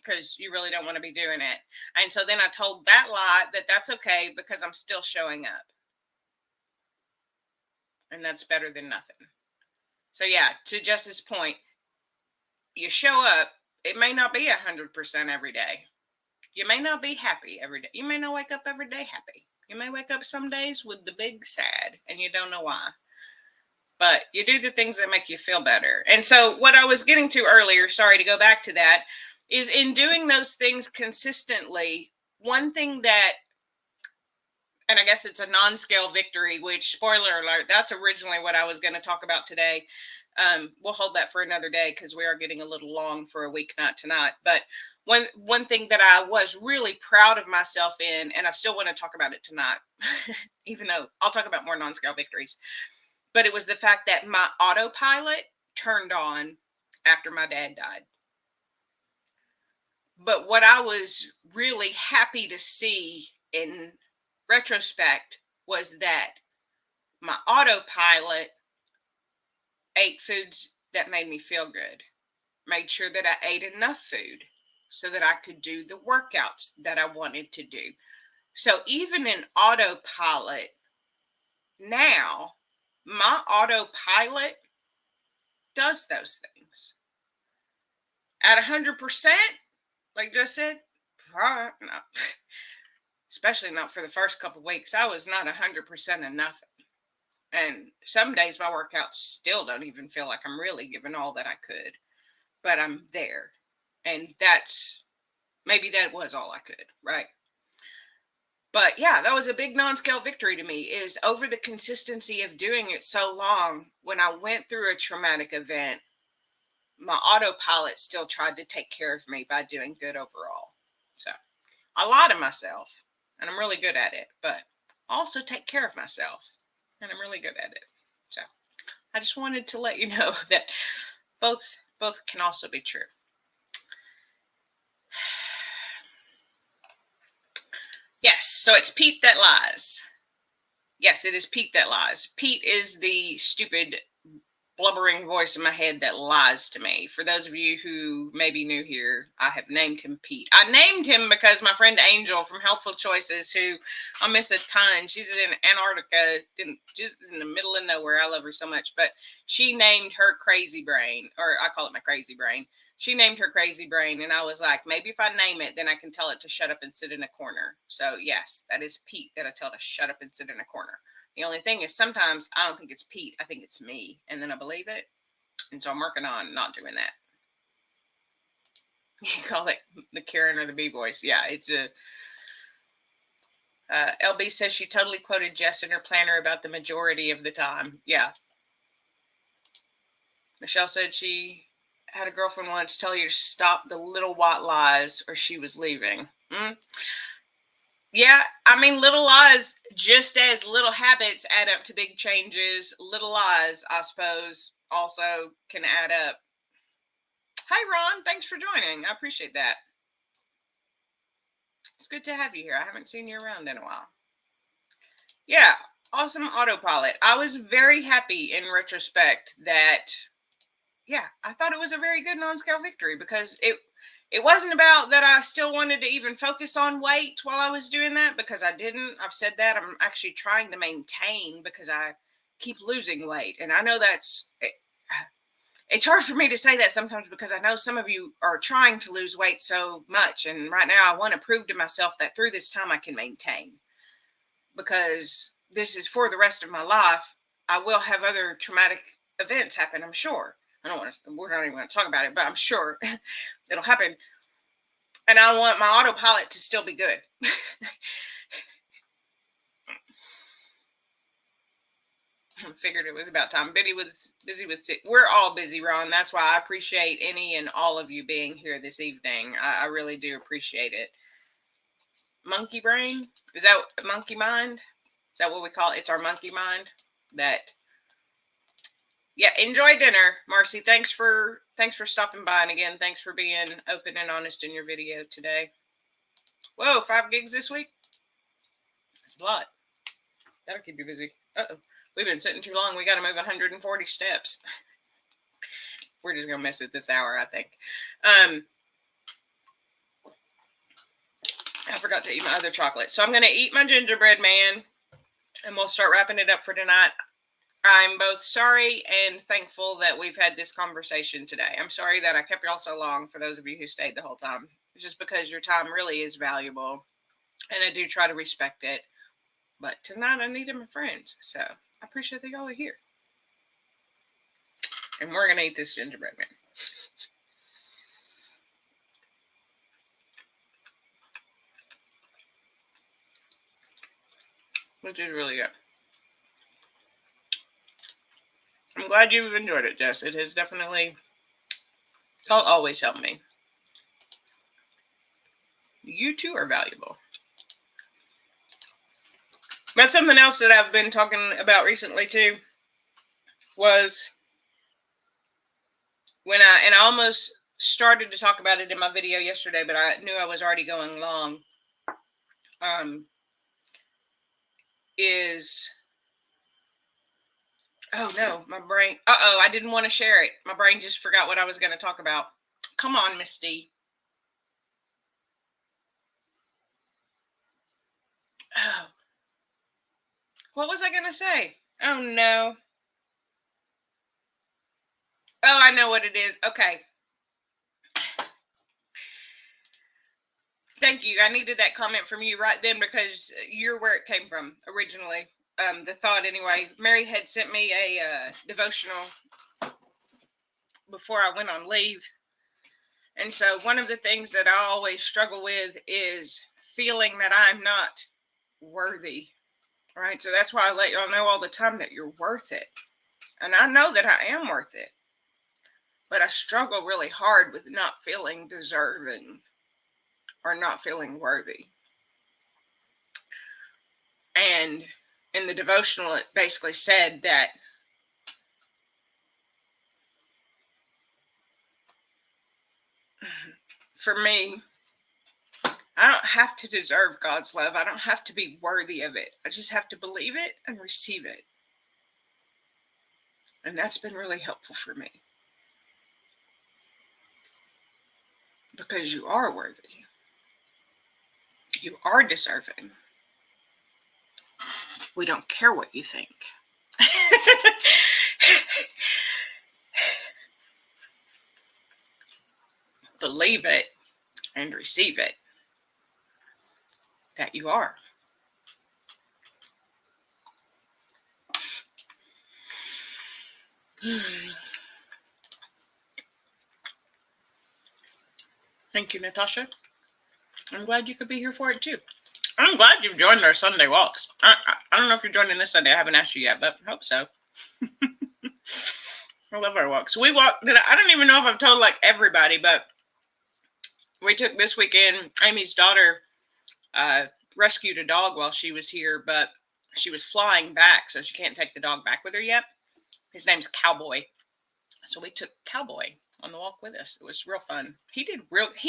because you really don't want to be doing it. And so then I told that lie that that's okay because I'm still showing up. And that's better than nothing. So yeah, to Jess's point, you show up, it may not be 100% every day. You may not be happy every day. You may not wake up every day happy. You may wake up some days with the big sad and you don't know why. But you do the things that make you feel better. And so what I was getting to earlier, sorry to go back to that, is in doing those things consistently, one thing that, and I guess it's a non-scale victory, which, spoiler alert, that's originally what I was going to talk about today. We'll hold that for another day because we are getting a little long for a weeknight tonight. But one thing that I was really proud of myself in, and I still want to talk about it tonight, even though I'll talk about more non-scale victories, but it was the fact that my autopilot turned on after my dad died. But what I was really happy to see in retrospect was that my autopilot ate foods that made me feel good, made sure that I ate enough food so that I could do the workouts that I wanted to do. So even in autopilot now, my autopilot does those things. At 100%, like just said, no. Especially not for the first couple of weeks. I was not 100% of nothing. And some days my workouts still don't even feel like I'm really giving all that I could. But I'm there. And maybe that was all I could, right? But yeah, that was a big non-scale victory to me, is over the consistency of doing it so long. When I went through a traumatic event, my autopilot still tried to take care of me by doing good overall. So I lie to myself, and I'm really good at it, but I also take care of myself, and I'm really good at it. So I just wanted to let you know that both can also be true. Yes, so it's Pete that lies. Yes, it is Pete that lies. Pete is the stupid, blubbering voice in my head that lies to me. For those of you who may be new here, I have named him Pete. I named him because my friend Angel from Healthful Choices, who I miss a ton, she's in Antarctica, just in the middle of nowhere. I love her so much. But she named her crazy brain, or I call it my crazy brain. She named her crazy brain, and I was like, maybe if I name it, then I can tell it to shut up and sit in a corner. So yes, that is Pete that I tell to shut up and sit in a corner. The only thing is sometimes I don't think it's Pete. I think it's me. And then I believe it. And so I'm working on not doing that. You call it the Karen or the B voice. Yeah, it's a... LB says she totally quoted Jess in her planner about the majority of the time. Yeah. Michelle said she had a girlfriend once tell you to stop the little white lies or she was leaving. Yeah, I mean, little lies, just as little habits add up to big changes, little lies, I suppose, also can add up. Hi, Ron. Thanks for joining. I appreciate that. It's good to have you here. I haven't seen you around in a while. Yeah, awesome autopilot. I was very happy in retrospect that, yeah, I thought it was a very good non-scale victory because it wasn't about that I still wanted to even focus on weight while I was doing that, because I didn't. I've said that. I'm actually trying to maintain because I keep losing weight. And I know it's hard for me to say that sometimes because I know some of you are trying to lose weight so much. And right now I want to prove to myself that through this time I can maintain, because this is for the rest of my life. I will have other traumatic events happen, I'm sure. We're not even going to talk about it, but I'm sure it'll happen. And I want my autopilot to still be good. I figured it was about time. Busy with we're all busy, Ron. That's why I appreciate any and all of you being here this evening. I really do appreciate it. Monkey brain? Is that monkey mind? Is that what we call it? It's our monkey mind. Yeah, enjoy dinner, Marcy. Thanks for stopping by, and again, thanks for being open and honest in your video today. Whoa, 5 gigs this week? That's a lot. That'll keep you busy. Uh-oh. We've been sitting too long. We got to move 140 steps. We're just going to miss it this hour, I think. I forgot to eat my other chocolate. So I'm going to eat my gingerbread man, and we'll start wrapping it up for tonight. I'm both sorry and thankful that we've had this conversation today. I'm sorry that I kept y'all so long, for those of you who stayed the whole time. Just because your time really is valuable, and I do try to respect it. But tonight I needed my friends, so I appreciate that y'all are here. And we're going to eat this gingerbread man. Which is really good. I'm glad glad you've enjoyed it, Jess. It has definitely always helped me. You too are valuable. But something else that I've been talking about recently too was when I almost started to talk about it in my video yesterday, but I knew I was already going long. Oh no, my brain. I didn't want to share it. My brain just forgot what I was going to talk about. Come on, Misty. Oh. What was I going to say? Oh no. Oh, I know what it is. Okay. Thank you. I needed that comment from you right then because you're where it came from originally. The thought anyway. Mary had sent me a devotional before I went on leave. And so one of the things that I always struggle with is feeling that I'm not worthy. Right? So that's why I let y'all know all the time that you're worth it. And I know that I am worth it. But I struggle really hard with not feeling deserving or not feeling worthy. And in the devotional, it basically said that for me, I don't have to deserve God's love. I don't have to be worthy of it. I just have to believe it and receive it. And that's been really helpful for me. Because you are worthy. You are deserving. We don't care what you think. Believe it and receive it. That you are. Thank you, Natasha. I'm glad you could be here for it too. I'm glad you've joined our Sunday walks. I don't know if you're joining this Sunday. I haven't asked you yet, but I hope so. I love our walks. We walked. I don't even know if I've told like everybody, but we took this weekend. Amy's daughter rescued a dog while she was here, but she was flying back, so she can't take the dog back with her yet. His name's Cowboy. So we took Cowboy on the walk with us. It was real fun. He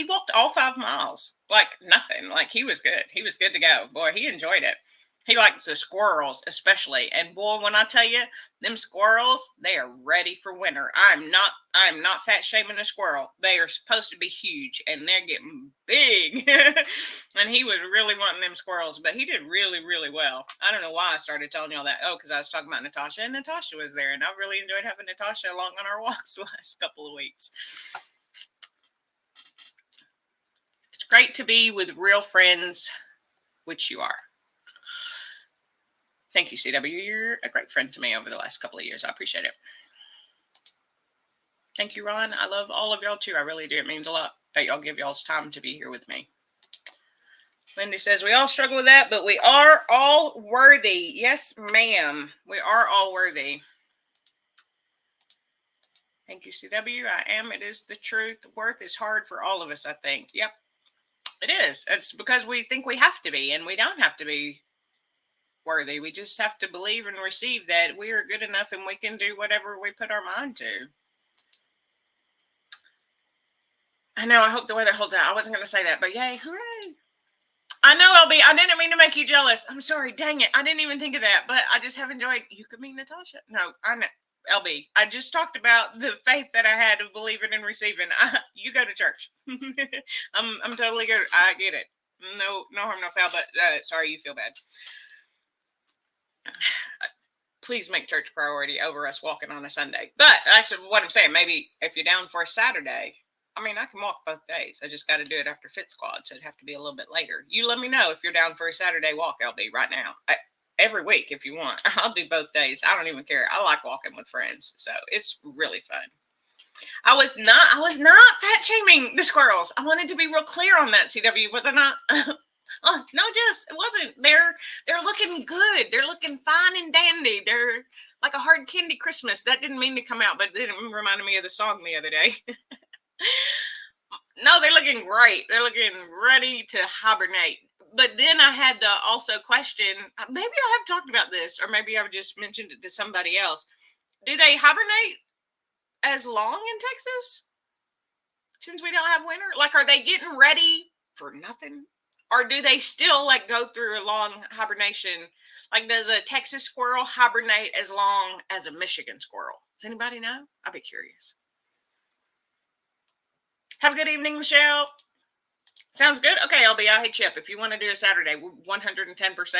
walked all 5 miles like nothing. Like he was good. He was good to go. Boy, he enjoyed it. He liked the squirrels especially. And boy, when I tell you, them squirrels, they are ready for winter. I'm not fat shaming a squirrel. They are supposed to be huge and they're getting big. And he was really wanting them squirrels, but he did really, really well. I don't know why I started telling y'all that. Oh, because I was talking about Natasha, and Natasha was there, and I really enjoyed having Natasha along on our walks the last couple of weeks. It's great to be with real friends, which you are. Thank you, CW. You're a great friend to me over the last couple of years. I appreciate it. Thank you, Ron. I love all of y'all too. I really do. It means a lot that y'all give y'all's time to be here with me. Lindy says, we all struggle with that, but we are all worthy. Yes, ma'am. We are all worthy. Thank you, CW. I am. It is the truth. Worth is hard for all of us, I think. Yep, it is. It's because we think we have to be, and we don't have to be worthy. We just have to believe and receive that we are good enough and we can do whatever we put our mind to. I know. I hope the weather holds out. I wasn't going to say that, but yay. Hooray. I know, LB. I didn't mean to make you jealous. I'm sorry. Dang it. I didn't even think of that, but I just have enjoyed. You could meet Natasha. No, I know. LB, I just talked about the faith that I had of believing and receiving. You go to church. I'm totally good. I get it. No harm, no foul, but sorry you feel bad. Please make church a priority over us walking on a Sunday. But that's what I'm saying. Maybe if you're down for a Saturday, I mean, I can walk both days. I just got to do it after Fit Squad, so it'd have to be a little bit later. You let me know if you're down for a Saturday walk, LB, right now. Every week if you want. I'll do both days. I don't even care. I like walking with friends, so it's really fun. I was not fat shaming the squirrels. I wanted to be real clear on that, CW. Was I not? Oh, no, just it wasn't. They're looking good. They're looking fine and dandy. They're like a hard candy Christmas. That didn't mean to come out, but it reminded me of the song the other day. No, they're looking great. They're looking ready to hibernate. But then I had to also question, maybe I have talked about this, or maybe I've just mentioned it to somebody else. Do they hibernate as long in Texas since we don't have winter? Like, are they getting ready for nothing? Or do they still like go through a long hibernation? Like, does a Texas squirrel hibernate as long as a Michigan squirrel? Does anybody know? I'd be curious. Have a good evening, Michelle. Sounds good. Okay, LB, I'll hit you up if you want to do a Saturday. 110%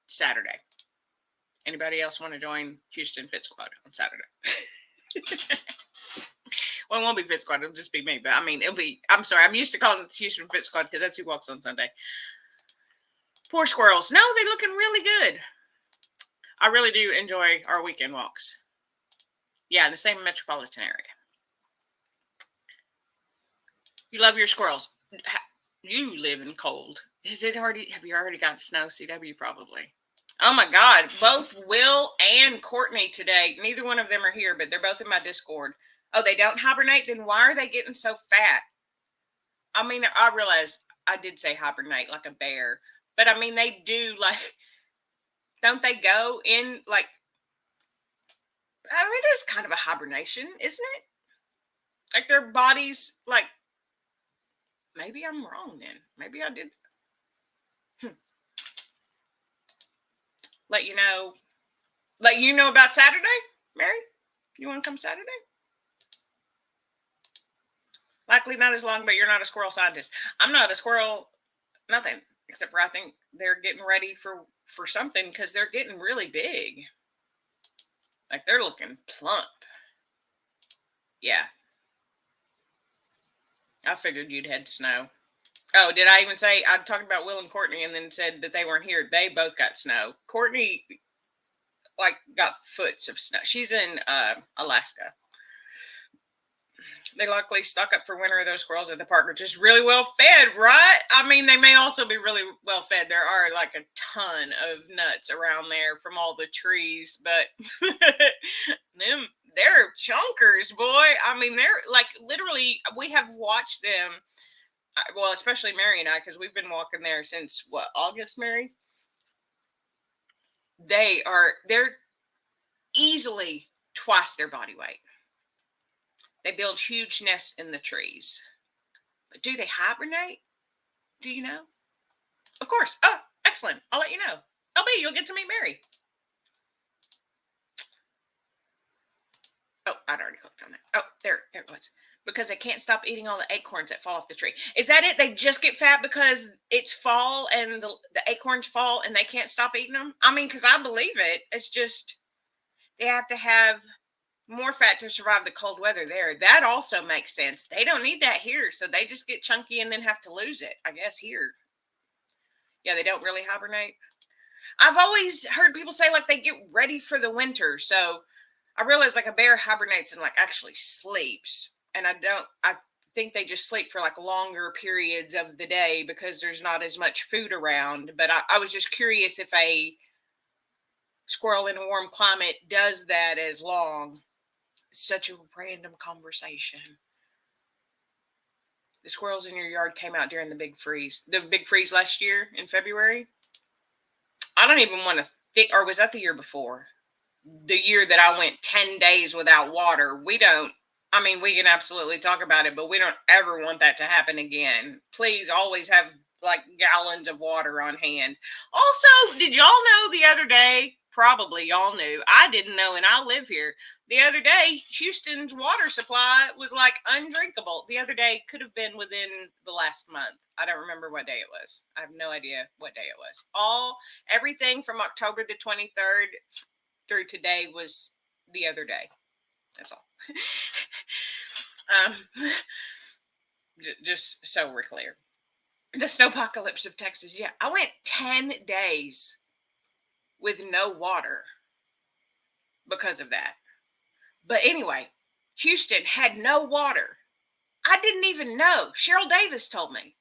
Saturday. Anybody else want to join Houston Fit Squad on Saturday? Well, it won't be Fit Squad. It'll just be me. But I mean, it'll be. I'm sorry. I'm used to calling it the Houston Fit Squad because that's who walks on Sunday. Poor squirrels. No, they're looking really good. I really do enjoy our weekend walks. Yeah, in the same metropolitan area. You love your squirrels. You live in cold. Is it already? Have you already got snow? CW probably. Oh my God! Both Will and Courtney today. Neither one of them are here, but they're both in my Discord. Oh, they don't hibernate? Then why are they getting so fat? I mean, I realize I did say hibernate like a bear, but I mean they do like. Don't they go in like? I mean, it is kind of a hibernation, isn't it? Like their bodies like. Maybe I'm wrong then. Maybe I did. Let you know about Saturday, Mary? You want to come Saturday? Likely not as long, but you're not a squirrel scientist. I'm not a squirrel, nothing, except for I think they're getting ready for something because they're getting really big. Like they're looking plump. Yeah. I figured you'd had snow. Oh, did I even say I talked about Will and Courtney and then said that they weren't here? They both got snow. Courtney like got foots of snow. She's in Alaska. They luckily stock up for winter. Those squirrels at the park are just really well fed, right? I mean, they may also be really well fed. There are like a ton of nuts around there from all the trees, but they're chunkers, boy. I mean, they're like literally, we have watched them. Well, especially Mary and I, because we've been walking there since what, August, Mary? They're easily twice their body weight. They build huge nests in the trees. But do they hibernate? Do you know? Of course. Oh, excellent. I'll let you know. LB, you'll get to meet Mary. Oh, I'd already clicked on that. Oh, there it was. Because they can't stop eating all the acorns that fall off the tree. Is that it? They just get fat because it's fall and the acorns fall and they can't stop eating them? I mean, because I believe it. It's just they have to have more fat to survive the cold weather there. That also makes sense. They don't need that here, so they just get chunky and then have to lose it, I guess, here. Yeah, they don't really hibernate. I've always heard people say like they get ready for the winter. So I realize like a bear hibernates and like actually sleeps. And I think they just sleep for like longer periods of the day because there's not as much food around. But I was just curious if a squirrel in a warm climate does that as long. Such a random conversation. The squirrels in your yard came out during the big freeze. The big freeze last year in February. I don't even want to think, or was that the year before? The year that I went 10 days without water. We can absolutely talk about it, but we don't ever want that to happen again. Please always have like gallons of water on hand. Also, did y'all know the other day, probably y'all knew, I didn't know, and I live here. The other day, Houston's water supply was like undrinkable. The other day could have been within the last month. I don't remember what day it was. I have no idea what day it was. Everything from October the 23rd through today was the other day. That's all. Just so we're clear. The snowpocalypse of Texas. Yeah, I went 10 days with no water because of that. But anyway, Houston had no water. I didn't even know. Cheryl Davis told me.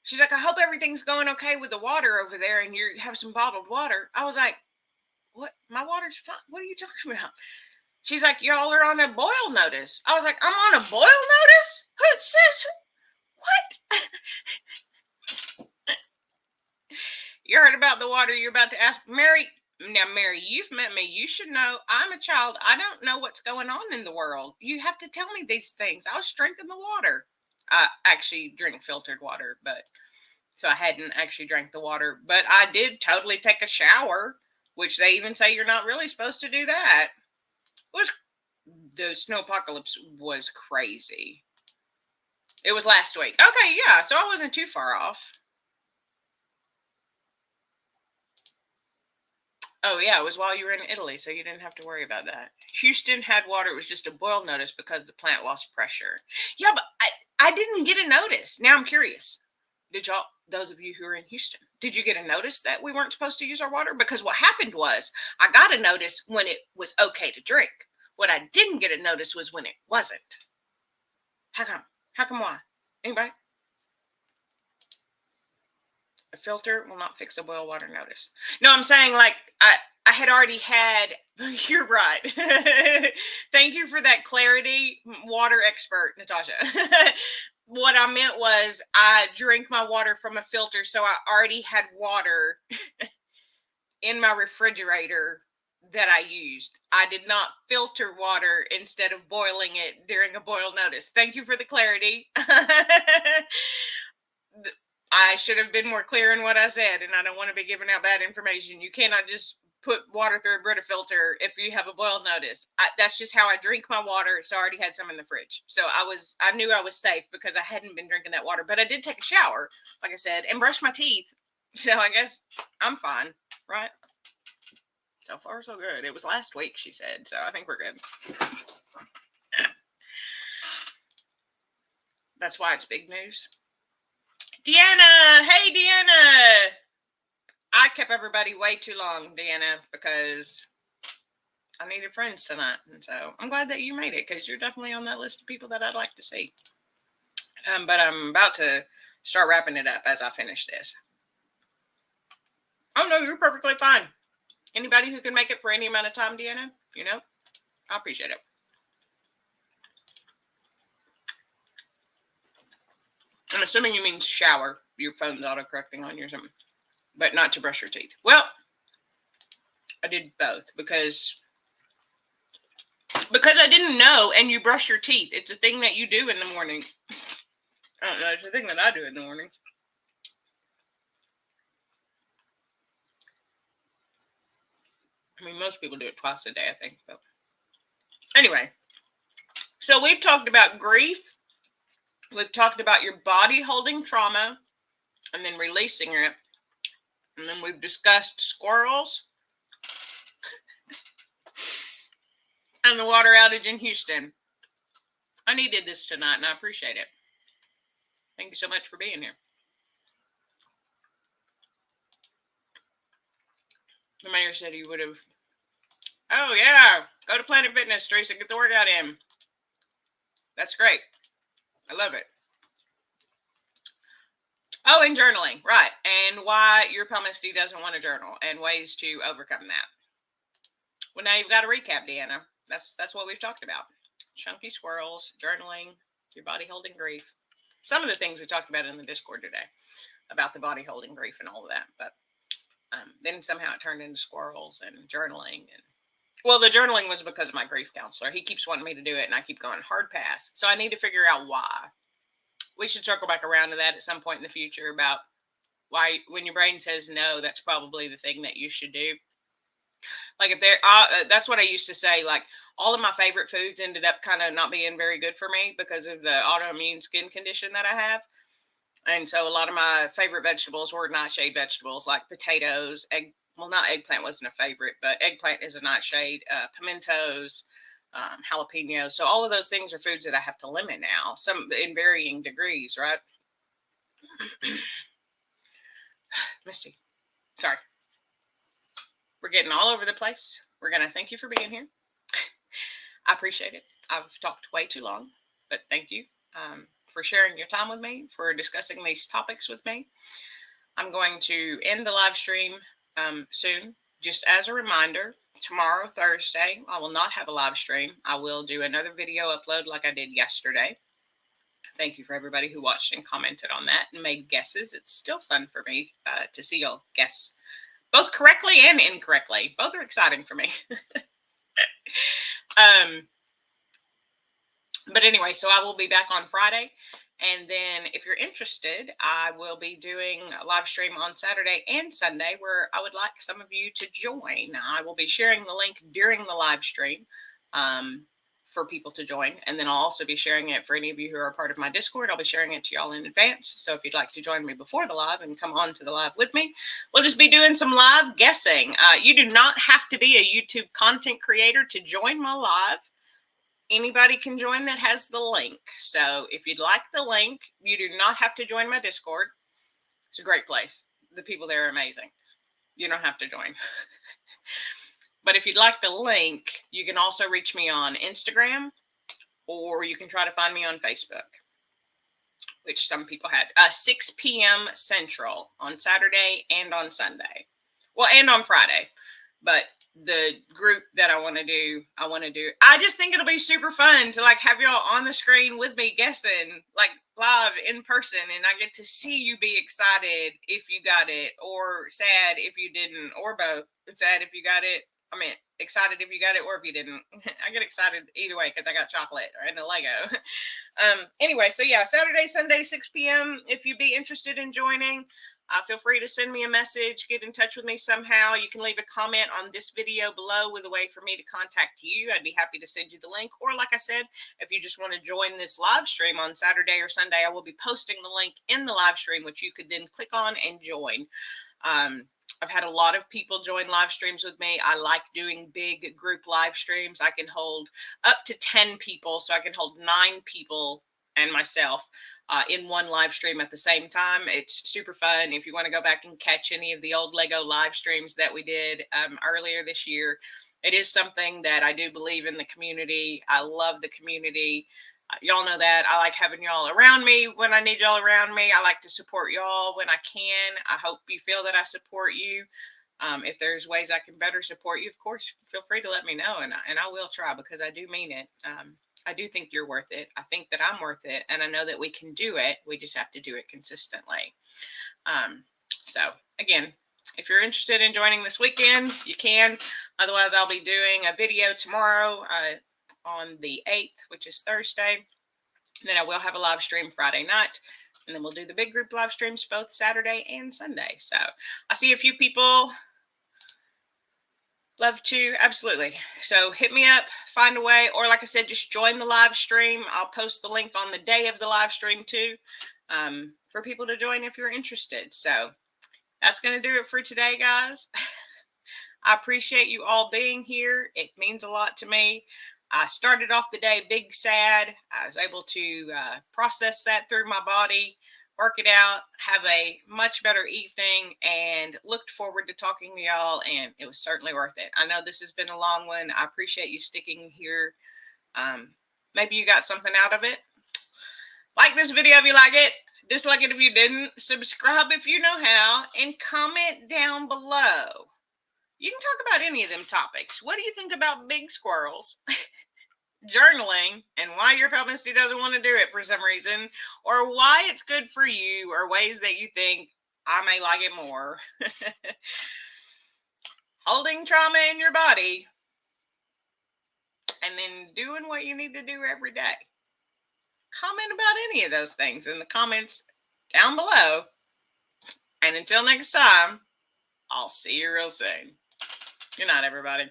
She's like, I hope everything's going okay with the water over there and you have some bottled water. I was like, what? My water's fine. What are you talking about? She's like, y'all are on a boil notice. I was like, I'm on a boil notice? Who says what? You heard about the water you're about to ask Mary. Now, Mary, you've met me. You should know I'm a child. I don't know what's going on in the world. You have to tell me these things. I was drinking the water. I actually drink filtered water, but so I hadn't actually drank the water. But I did totally take a shower, which they even say you're not really supposed to do that. The snow apocalypse was crazy. It was last week. Okay, yeah, so I wasn't too far off. Oh, yeah, it was while you were in Italy, so you didn't have to worry about that. Houston had water. It was just a boil notice because the plant lost pressure. Yeah, but I didn't get a notice. Now I'm curious. Did y'all, those of you who are in Houston, did you get a notice that we weren't supposed to use our water? Because what happened was I got a notice when it was okay to drink. What I didn't get a notice was when it wasn't. How come? How come why? Anybody? A filter will not fix a boil water notice. No, I'm saying like I had already had. You're right. Thank you for that clarity, water expert Natasha. What I meant was I drink my water from a filter, so I already had water in my refrigerator that I used. I did not filter water instead of boiling it during a boil notice. Thank you for the clarity. I should have been more clear in what I said, and I don't want to be giving out bad information. You cannot just put water through a Brita filter if you have a boil notice. That's just how I drink my water, so I already had some in the fridge. So I knew I was safe because I hadn't been drinking that water, but I did take a shower, like I said, and brush my teeth. So I guess I'm fine, right? So far, so good. It was last week, she said, so I think we're good. That's why it's big news. Deanna! Hey, Deanna! I kept everybody way too long, Deanna, because I needed friends tonight. And so I'm glad that you made it because you're definitely on that list of people that I'd like to see. But I'm about to start wrapping it up as I finish this. Oh, no, you're perfectly fine. Anybody who can make it for any amount of time, Deanna, I appreciate it. I'm assuming you mean shower. Your phone's auto-correcting on you or something. But not to brush your teeth. Well, I did both because I didn't know, and you brush your teeth. It's a thing that you do in the morning. I don't know. It's a thing that I do in the morning. I mean, most people do it twice a day, I think. But anyway, so we've talked about grief. We've talked about your body holding trauma and then releasing it. And then we've discussed squirrels and the water outage in Houston. I needed this tonight, and I appreciate it. Thank you so much for being here. The mayor said he would have. Oh, yeah. Go to Planet Fitness, Teresa. Get the workout in. That's great. I love it. Oh, and journaling. Right. And why your palmistry doesn't want to journal and ways to overcome that. Well, now you've got a recap, Deanna. That's what we've talked about. Chunky squirrels, journaling, your body holding grief. Some of the things we talked about in the Discord today about the body holding grief and all of that. But then somehow it turned into squirrels and journaling. And well, the journaling was because of my grief counselor. He keeps wanting me to do it, and I keep going hard pass. So I need to figure out why. We should circle back around to that at some point in the future about why, when your brain says no, that's probably the thing that you should do. Like if that's what I used to say. Like all of my favorite foods ended up kind of not being very good for me because of the autoimmune skin condition that I have. And so a lot of my favorite vegetables were nightshade vegetables like potatoes, not eggplant wasn't a favorite, but eggplant is a nightshade, pimentos, jalapenos. So all of those things are foods that I have to limit now, some in varying degrees, right? Misty, sorry. We're getting all over the place. We're going to thank you for being here. I appreciate it. I've talked way too long, but thank you for sharing your time with me, for discussing these topics with me. I'm going to end the live stream soon, just as a reminder, tomorrow, Thursday, I will not have a live stream. I will do another video upload like I did yesterday. Thank you for everybody who watched and commented on that and made guesses. It's still fun for me to see y'all guess both correctly and incorrectly. Both are exciting for me. But anyway, so I will be back on Friday. And then if you're interested, I will be doing a live stream on Saturday and Sunday where I would like some of you to join. I will be sharing the link during the live stream for people to join. And then I'll also be sharing it for any of you who are a part of my Discord. I'll be sharing it to y'all in advance. So if you'd like to join me before the live and come on to the live with me, we'll just be doing some live guessing. You do not have to be a YouTube content creator to join my live. Anybody can join that has the link. So if you'd like the link, you do not have to join my Discord. It's a great place. The people there are amazing. You don't have to join. But if you'd like the link, you can also reach me on Instagram, or you can try to find me on Facebook, which some people had. 6 p.m. Central on Saturday and on Sunday. Well, and on Friday. But the group that I want to do, I just think it'll be super fun to like have y'all on the screen with me guessing like live in person, and I get to see you be excited if you got it, or sad if you didn't, or both. Sad if you got it. I mean, excited if you got it or if you didn't. I get excited either way because I got chocolate and a Lego. Anyway, so yeah, Saturday, Sunday, 6 p.m. If you'd be interested in joining, feel free to send me a message, get in touch with me somehow. You can leave a comment on this video below with a way for me to contact you. I'd be happy to send you the link. Or like I said, if you just want to join this live stream on Saturday or Sunday, I will be posting the link in the live stream, which you could then click on and join. I've had a lot of people join live streams with me. I like doing big group live streams. I can hold up to 10 people, so I can hold 9 people and myself in one live stream at the same time. It's super fun. If you want to go back and catch any of the old Lego live streams that we did earlier this year, it is something that I do believe in the community. I love the community. Y'all know that. I like having y'all around me when I need y'all around me. I like to support y'all when I can. I hope you feel that I support you. If there's ways I can better support you, of course, feel free to let me know, and I will try, because I do mean it. I do think you're worth it. I think that I'm worth it, and I know that we can do it. We just have to do it consistently. So again, if you're interested in joining this weekend, you can. Otherwise, I'll be doing a video tomorrow on the 8th, which is Thursday. And then I will have a live stream Friday night. And then we'll do the big group live streams both Saturday and Sunday. So I see a few people love to. Absolutely. So hit me up, find a way. Or like I said, just join the live stream. I'll post the link on the day of the live stream too, for people to join if you're interested. So that's going to do it for today, guys. I appreciate you all being here. It means a lot to me. I started off the day big sad. I was able to process that through my body, work it out, have a much better evening, and looked forward to talking to y'all, and it was certainly worth it. I know this has been a long one. I appreciate you sticking here. Maybe you got something out of it. Like this video if you like it. Dislike it if you didn't. Subscribe if you know how, and comment down below. You can talk about any of them topics. What do you think about big squirrels, journaling, and why your puppy doesn't want to do it for some reason, or why it's good for you, or ways that you think I may like it more? Holding trauma in your body, and then doing what you need to do every day. Comment about any of those things in the comments down below. And until next time, I'll see you real soon. Good night, everybody.